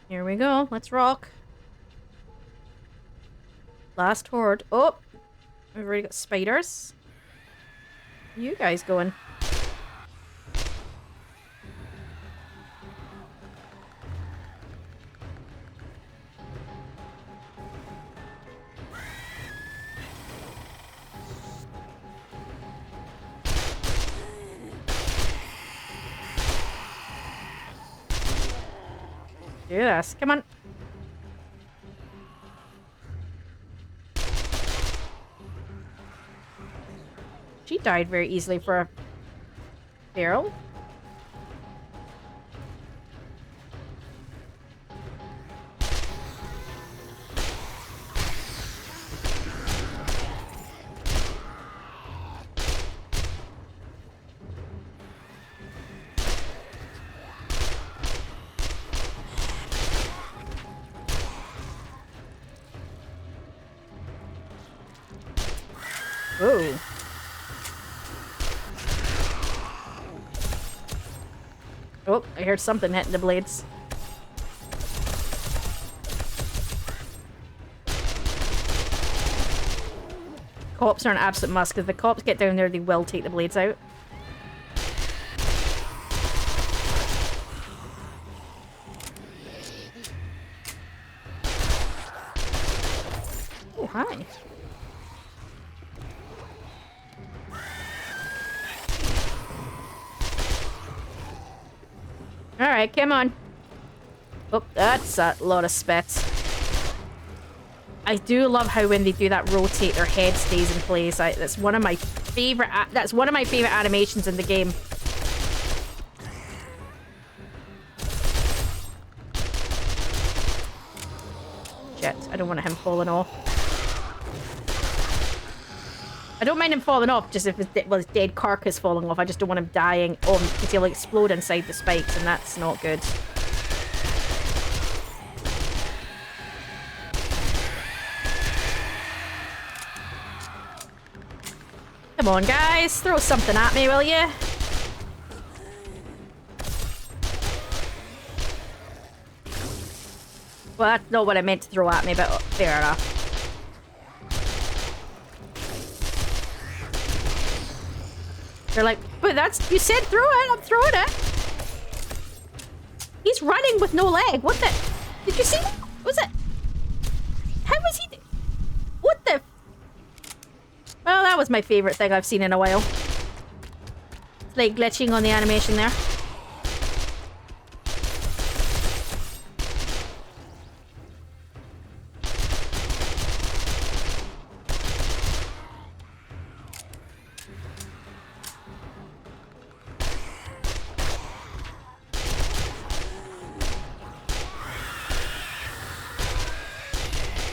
Here we go. Let's rock. Last horde. Oh! We've already got spiders. Where are you guys going? Do this. Come on. She died very easily for a feral. Ooh. Oh, I heard something hitting the blades. Cops are an absolute must, because if the cops get down there, they will take the blades out. Oh, hi. Alright, come on. Oh, that's a lot of spit. I do love how when they do that rotate, their head stays in place. That's one of my favorite. That's one of my favorite animations in the game. Shit! I don't want him falling off. I don't mind him falling off, just if his dead carcass falling off. I just don't want him dying. Oh, because he'll explode inside the spikes, and that's not good. Come on, guys. Throw something at me, will you? Well, that's not what I meant to throw at me, but fair enough. They're like, but that's... You said throw it. I'm throwing it. He's running with no leg. What the... Did you see that? Was it... How was he... What the... Well, that was my favorite thing I've seen in a while. It's like glitching on the animation there.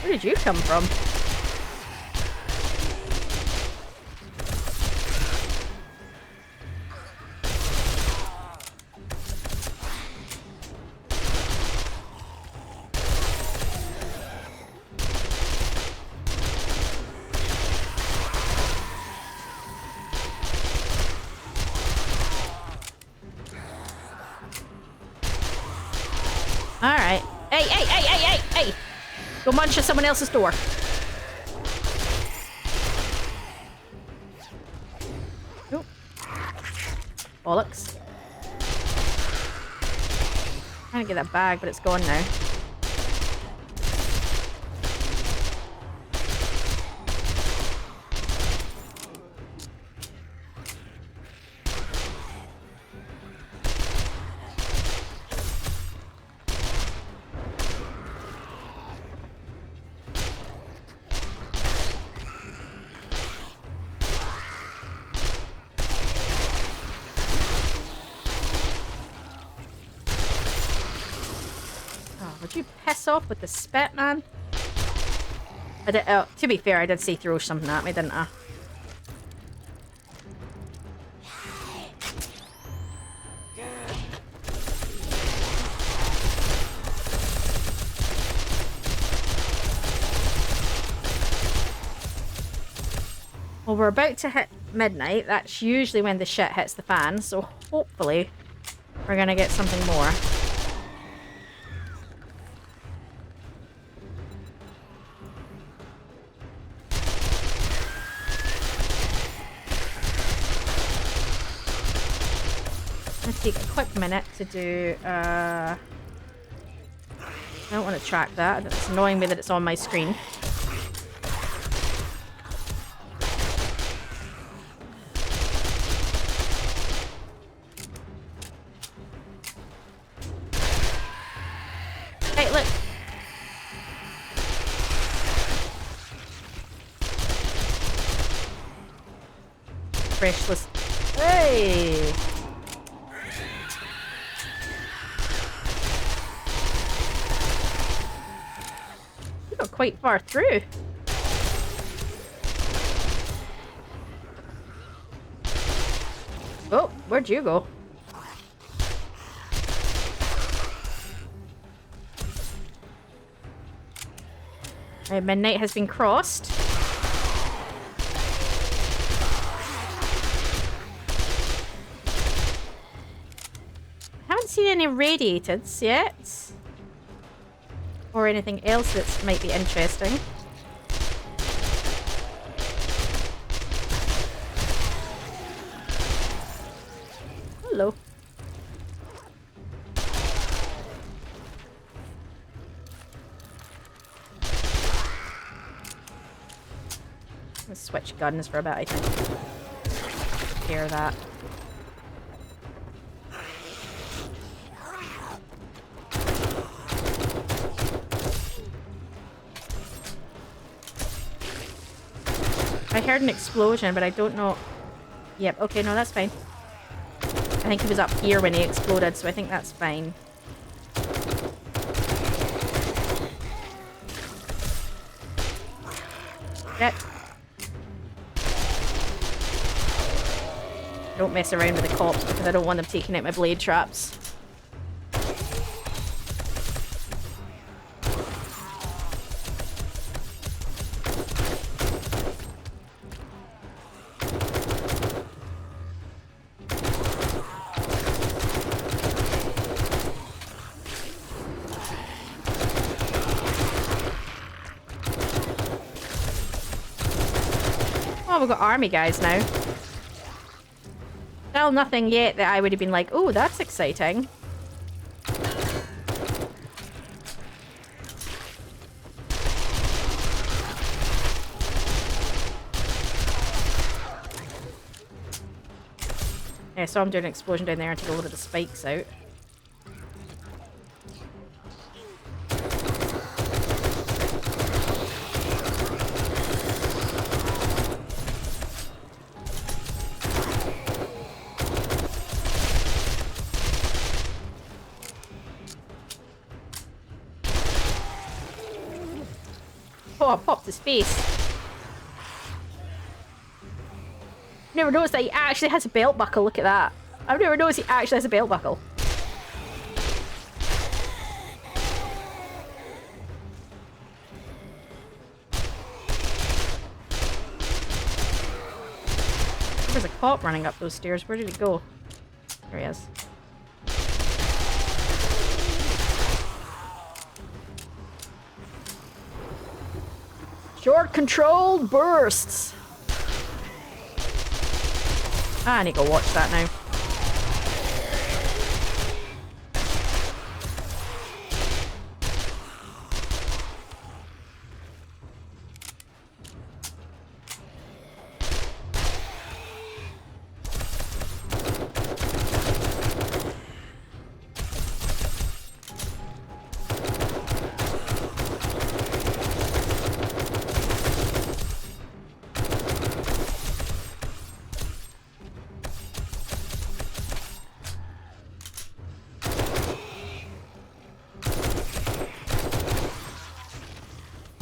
Where did you come from? Alright. Hey, hey, hey, hey, hey, hey! Go munch at someone else's door. Nope. Bollocks. Trying to get that bag, but it's gone now. Would you piss off with the spit, man? I did, to be fair, I did say throw something at me, didn't I? Well, we're about to hit midnight. That's usually when the shit hits the fan, so hopefully we're gonna get something more. Take a quick minute to do, I don't want to track that. It's annoying me that it's on my screen. Hey, look! Freshless. Hey! Quite far through. Oh, where'd you go? Right, midnight has been crossed. I haven't seen any radiateds yet. Or anything else that might be interesting. Hello. Let's switch guns for a bit, I think. Take care of that. I heard an explosion, but I don't know. Yep, okay, no, that's fine. I think he was up here when he exploded, so I think that's fine. Get. Don't mess around with the cops because I don't want them taking out my blade traps. Oh, we've got army guys now. Still nothing yet that I would have been like, oh, that's exciting. Yeah, so I'm doing an explosion down there and take a load of the spikes out. Oh, I popped his face. Never noticed that he actually has a belt buckle. Look at that. I've never noticed he actually has a belt buckle. There's a cop running up those stairs. Where did he go? There he is. Short controlled bursts. I need to go watch that now.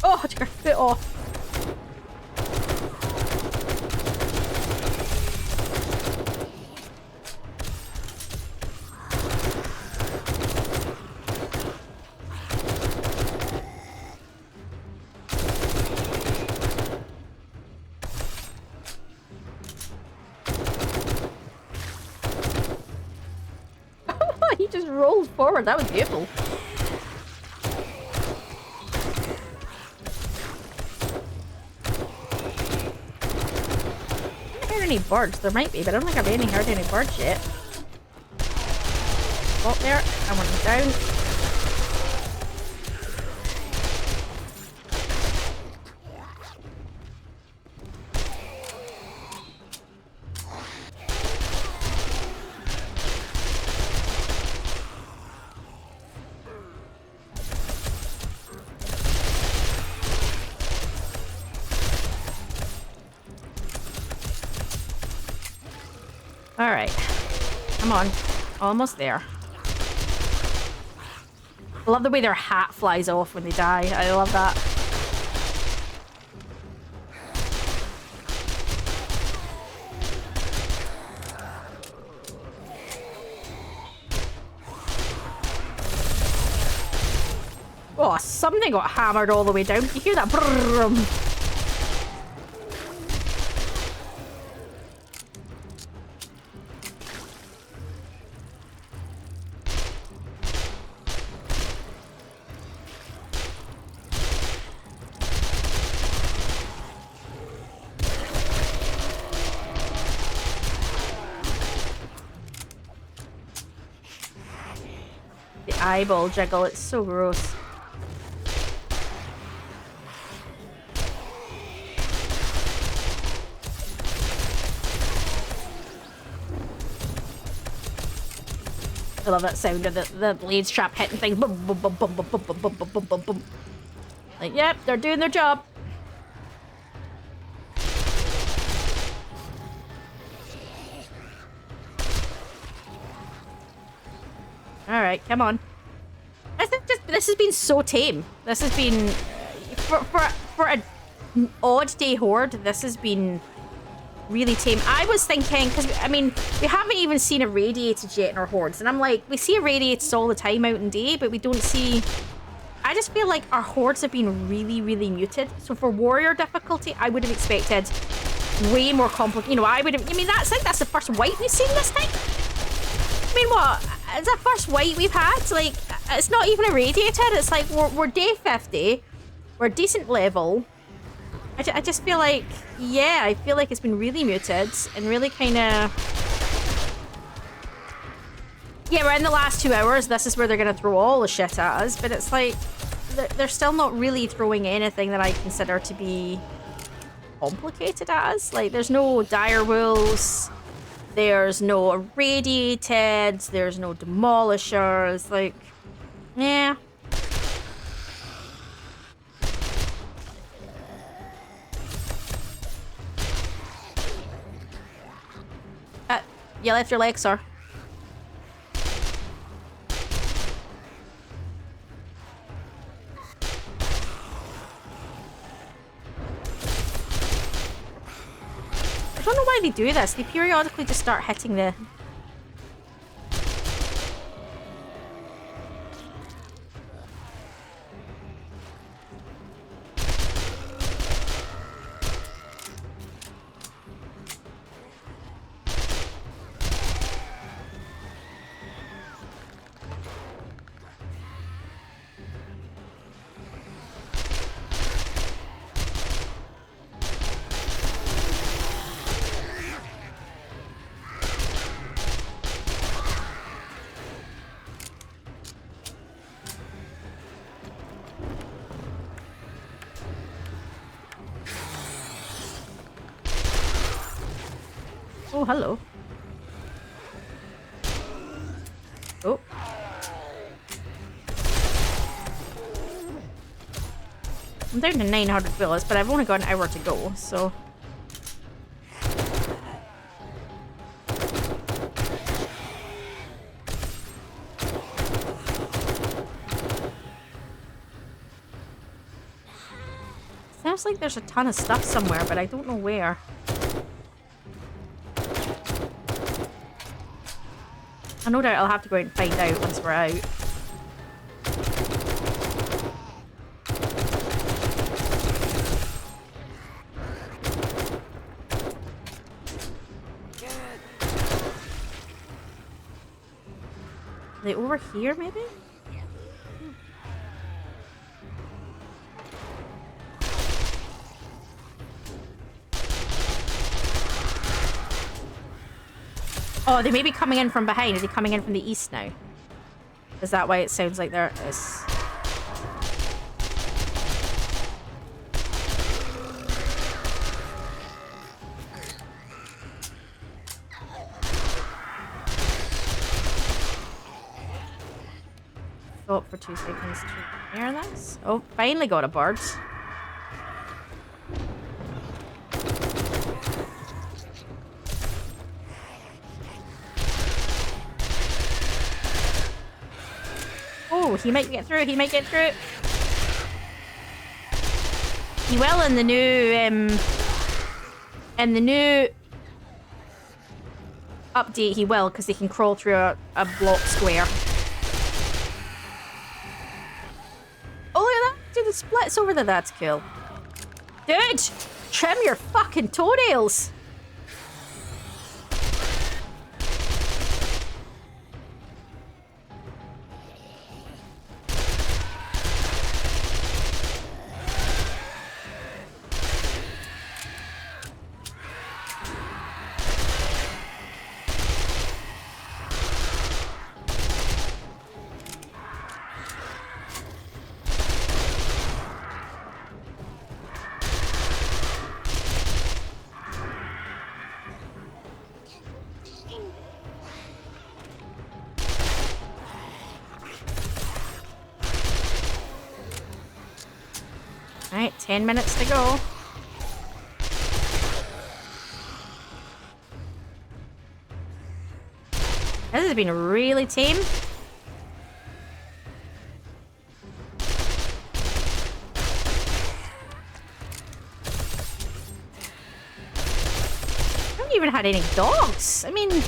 Oh, I took her foot off. He just rolled forward. That was beautiful. I haven't heard any birds. There might be, but I don't think I've heard any birds yet. Up there. I want them down. Alright. Come on. Almost there. I love the way their hat flies off when they die. I love that. Oh, something got hammered all the way down. You hear that? Brrrr. Eyeball jiggle, it's so gross. I love that sound of the blade strap hitting things. Boom, boom, boom, boom, boom, boom, boom, boom, boom, boom, boom. Like, yep, they're doing their job. Alright, come on. This has been so tame. This has been for an odd day horde, this has been really tame. I was thinking, because I mean, we haven't even seen irradiated yet in our hordes, and I'm like, we see irradiated all the time out in day, but we don't see. I just feel like our hordes have been really, really muted. So for warrior difficulty, I would have expected way more complicated. You know, I would have. I mean, that's the first wipe we've seen this time. I mean, what? It's the first wipe we've had. Like, it's not even irradiated. It's like we're day 50. We're decent level. I just feel like, yeah, I feel like it's been really muted and really kind of. Yeah, we're in the last 2 hours. This is where they're gonna throw all the shit at us. But it's like they're still not really throwing anything that I consider to be complicated at us. Like, there's no dire wolves. There's no irradiated, there's no demolishers, like, yeah. You left your leg, sir. I don't know why they do this. They periodically just start hitting the... Oh, hello. Oh. I'm down to 900 bullets, but I've only got an hour to go, so... Sounds like there's a ton of stuff somewhere, but I don't know where. I no doubt I'll have to go out and find out once we're out. Are they over here, maybe? Oh, they may be coming in from behind. Are they coming in from the east now? Is that why it sounds like there is? Thought for 2 seconds to hear this. Oh, finally got a bird. Oh, he might get through. He might get through. He will in the new update. He will, because they can crawl through a block square. Oh, look at that! Dude, the splits over there. That's cool. Dude, trim your fucking toenails. Alright, 10 minutes to go. This has been really tame. I haven't even had any dogs. I mean...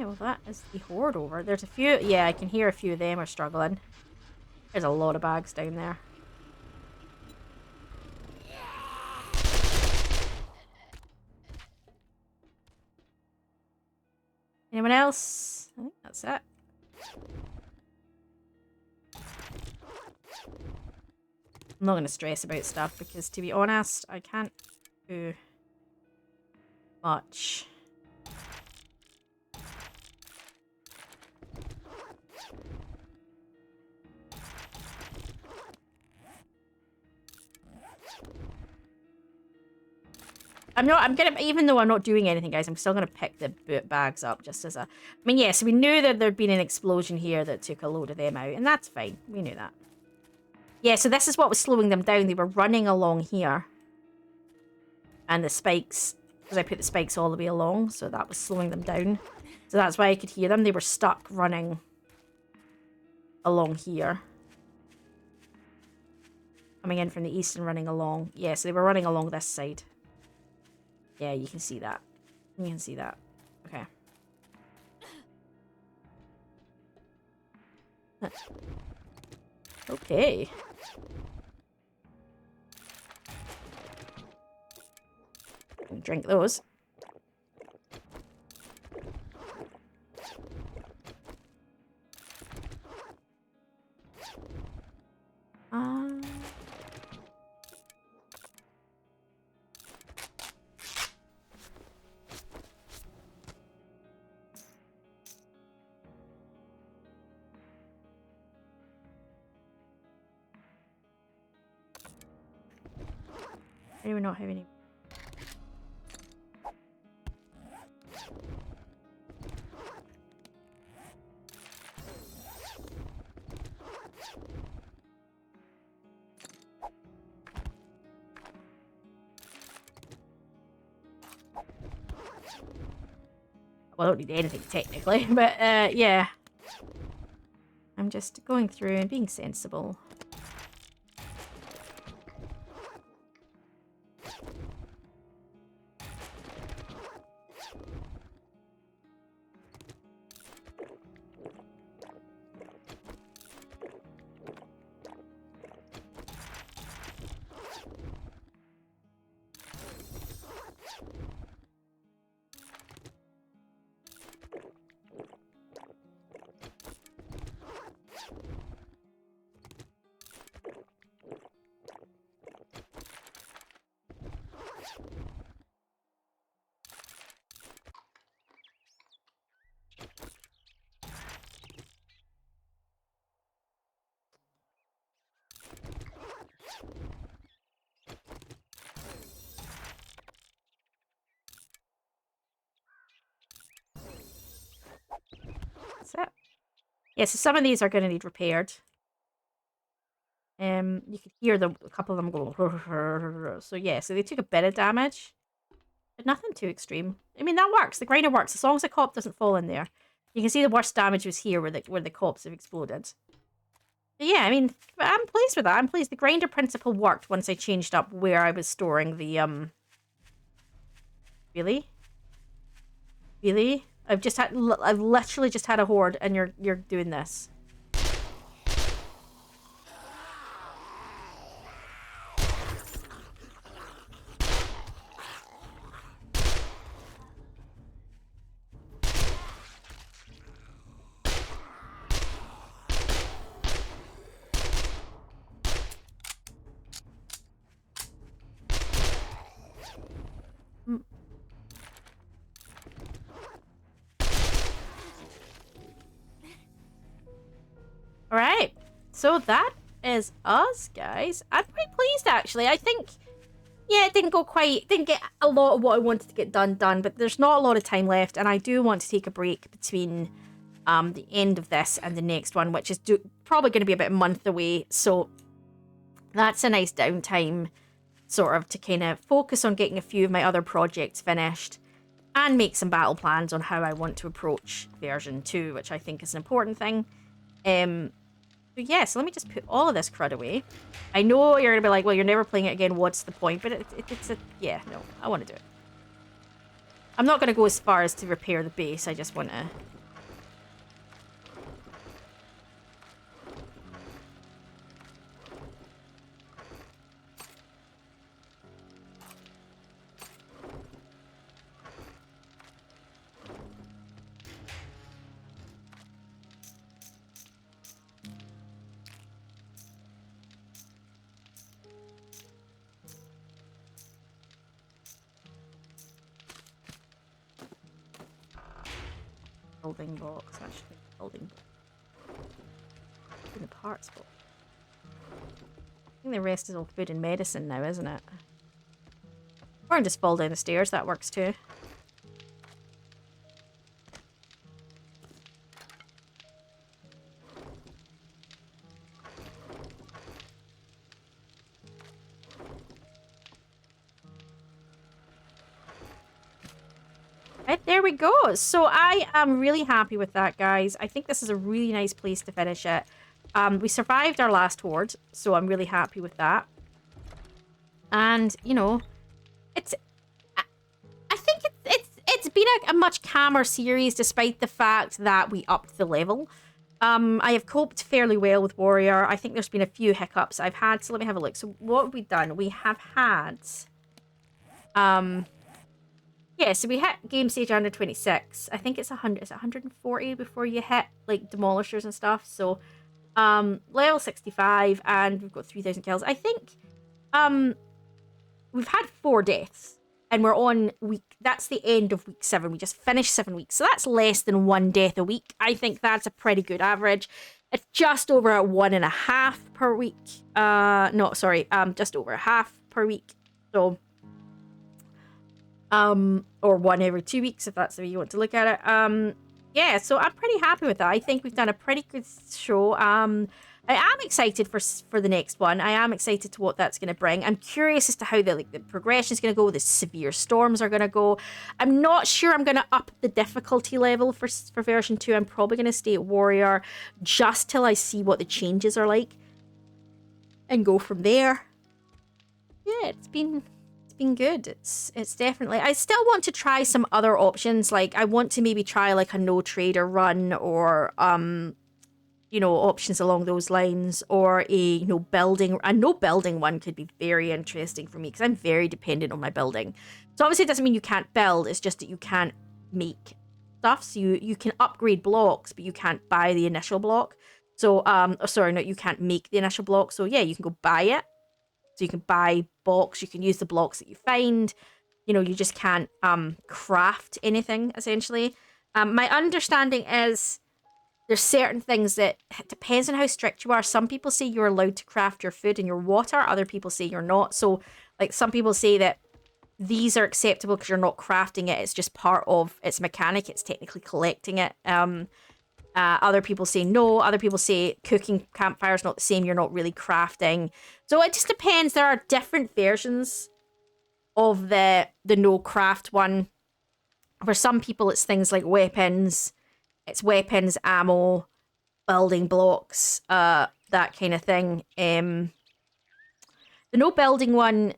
well, that is the Horde over. There's a few... Yeah, I can hear a few of them are struggling. There's a lot of bags down there. Anyone else? I think that's it. I'm not going to stress about stuff because, to be honest, I can't do much. Even though I'm not doing anything, guys, I'm still gonna pick the boot bags up just as a... I mean, yes, we knew that there'd been an explosion here that took a load of them out, and that's fine. We knew that. Yeah, so this is what was slowing them down. They were running along here. And the spikes, because I put the spikes all the way along, so that was slowing them down. So that's why I could hear them. They were stuck running along here. Coming in from the east and running along. Yeah, so they were running along this side. Yeah, you can see that. You can see that. Okay. Okay. Drink those. I do not have any. Well, I don't need anything technically, but yeah. I'm just going through and being sensible. That's it. Yeah, so some of these are going to need repaired. You could hear them, a couple of them go. So yeah, so they took a bit of damage, but nothing too extreme. I mean, that works. The grinder works as long as the cop doesn't fall in there. You can see the worst damage was here, where the cops have exploded. But yeah, I mean, I'm pleased with that. I'm pleased. The grinder principle worked once I changed up where I was storing the Really? Really? I've literally just had a horde, and you're doing this. All right, so that is us, guys. I'm quite pleased, actually. I think, yeah, it didn't get a lot of what I wanted to get done, but there's not a lot of time left, and I do want to take a break between the end of this and the next one, which is probably going to be about a month away, so that's a nice downtime, sort of, to kind of focus on getting a few of my other projects finished and make some battle plans on how I want to approach version 2, which I think is an important thing. So yeah, so let me just put all of this crud away. I know you're going to be like, well, you're never playing it again, what's the point? But it's a... Yeah, no, I want to do it. I'm not going to go as far as to repair the base, I just want to... Building box, actually. Building box. In the parts box. I think the rest is all food and medicine now, isn't it? Or just fall down the stairs, that works too. Right, there we go. So I am really happy with that, guys. I think this is a really nice place to finish it. We survived our last horde, so I'm really happy with that. And, you know, I think it's been a much calmer series, despite the fact that we upped the level. I have coped fairly well with Warrior. I think there's been a few hiccups I've had, so let me have a look. So what have we done? We have had... Yeah, so we hit game stage 126. I think it's 100. Is it 140 before you hit like demolishers and stuff? So, level 65, and we've got 3,000 kills. I think, we've had 4 deaths, and we're on week. That's the end of week 7. We just finished 7 weeks, so that's less than 1 death a week. I think that's a pretty good average. It's just over at 1.5 per week. No, sorry, just over half per week. So. Or 1 every 2 weeks, if that's the way you want to look at it. Yeah, so I'm pretty happy with that. I think we've done a pretty good show. I am excited for the next one. I am excited to what that's going to bring. I'm curious as to how the progression is going to go. The severe storms are going to go. I'm not sure I'm going to up the difficulty level for version 2. I'm probably going to stay at warrior just till I see what the changes are like and go from there. Yeah, it's been good. It's definitely. I still want to try some other options. Like I want to maybe try like a no trader run or options along those lines, or a no building. A no building one could be very interesting for me because I'm very dependent on my building. So obviously it doesn't mean you can't build. It's just that you can't make stuff. So you can upgrade blocks, but you can't buy the initial block. So sorry, no, you can't make the initial block. So yeah, you can go buy it. So you can buy blocks, you can use the blocks that you find. You just can't craft anything, essentially. My understanding is there's certain things that it depends on how strict you are. Some people say you're allowed to craft your food and your water. Other people say you're not. So, like, some people say that these are acceptable because you're not crafting it. It's just part of its mechanic. It's technically collecting it. Other people say no. Other people say cooking campfires not the same. You're not really crafting. So it just depends. There are different versions of the no craft one. For some people, it's things like weapons. It's weapons, ammo, building blocks, that kind of thing. The no building one,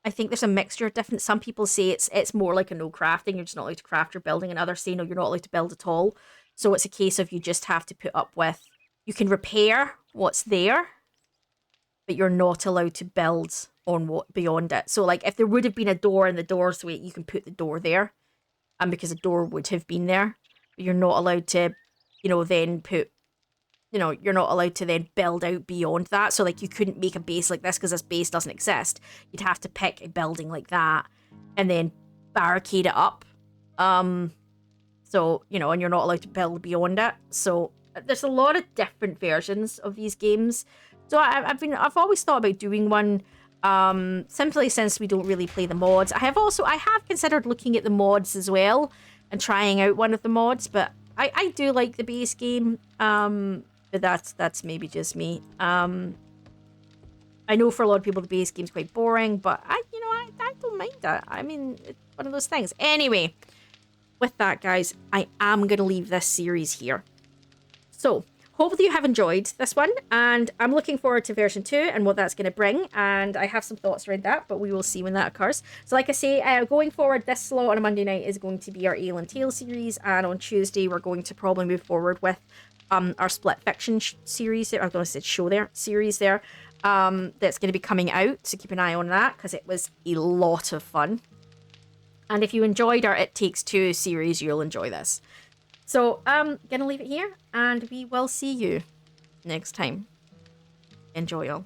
I think there's a mixture of different. Some people say it's more like a no crafting. You're just not allowed to craft your building, and others say no, you're not allowed to build at all. So it's a case of you just have to put up with. You can repair what's there, but you're not allowed to build on what beyond it. So like if there would have been a door in the doorway, you can put the door there, and because a door would have been there, but you're not allowed to, then put. You're not allowed to then build out beyond that. So, like, you couldn't make a base like this because this base doesn't exist. You'd have to pick a building like that and then barricade it up. So, and you're not allowed to build beyond it. So, there's a lot of different versions of these games. So, I've always thought about doing one. Simply since we don't really play the mods. I have considered looking at the mods as well and trying out one of the mods, but I do like the base game. But that's maybe just me. I know for a lot of people the base game's quite boring, but I don't mind that. I mean, it's one of those things. Anyway, with that, guys, I am gonna leave this series here. So hopefully you have enjoyed this one, and I'm looking forward to version 2 and what that's going to bring, and I have some thoughts around that, but we will see when that occurs. So like I say, going forward, this slot on a Monday night is going to be our Ale and Tale series, and on Tuesday we're going to probably move forward with our Split Fiction series. I was going to say show there, series there, that's going to be coming out, so keep an eye on that, because it was a lot of fun. And if you enjoyed our It Takes Two series, you'll enjoy this. So I'm gonna leave it here, and we will see you next time. Enjoy, y'all.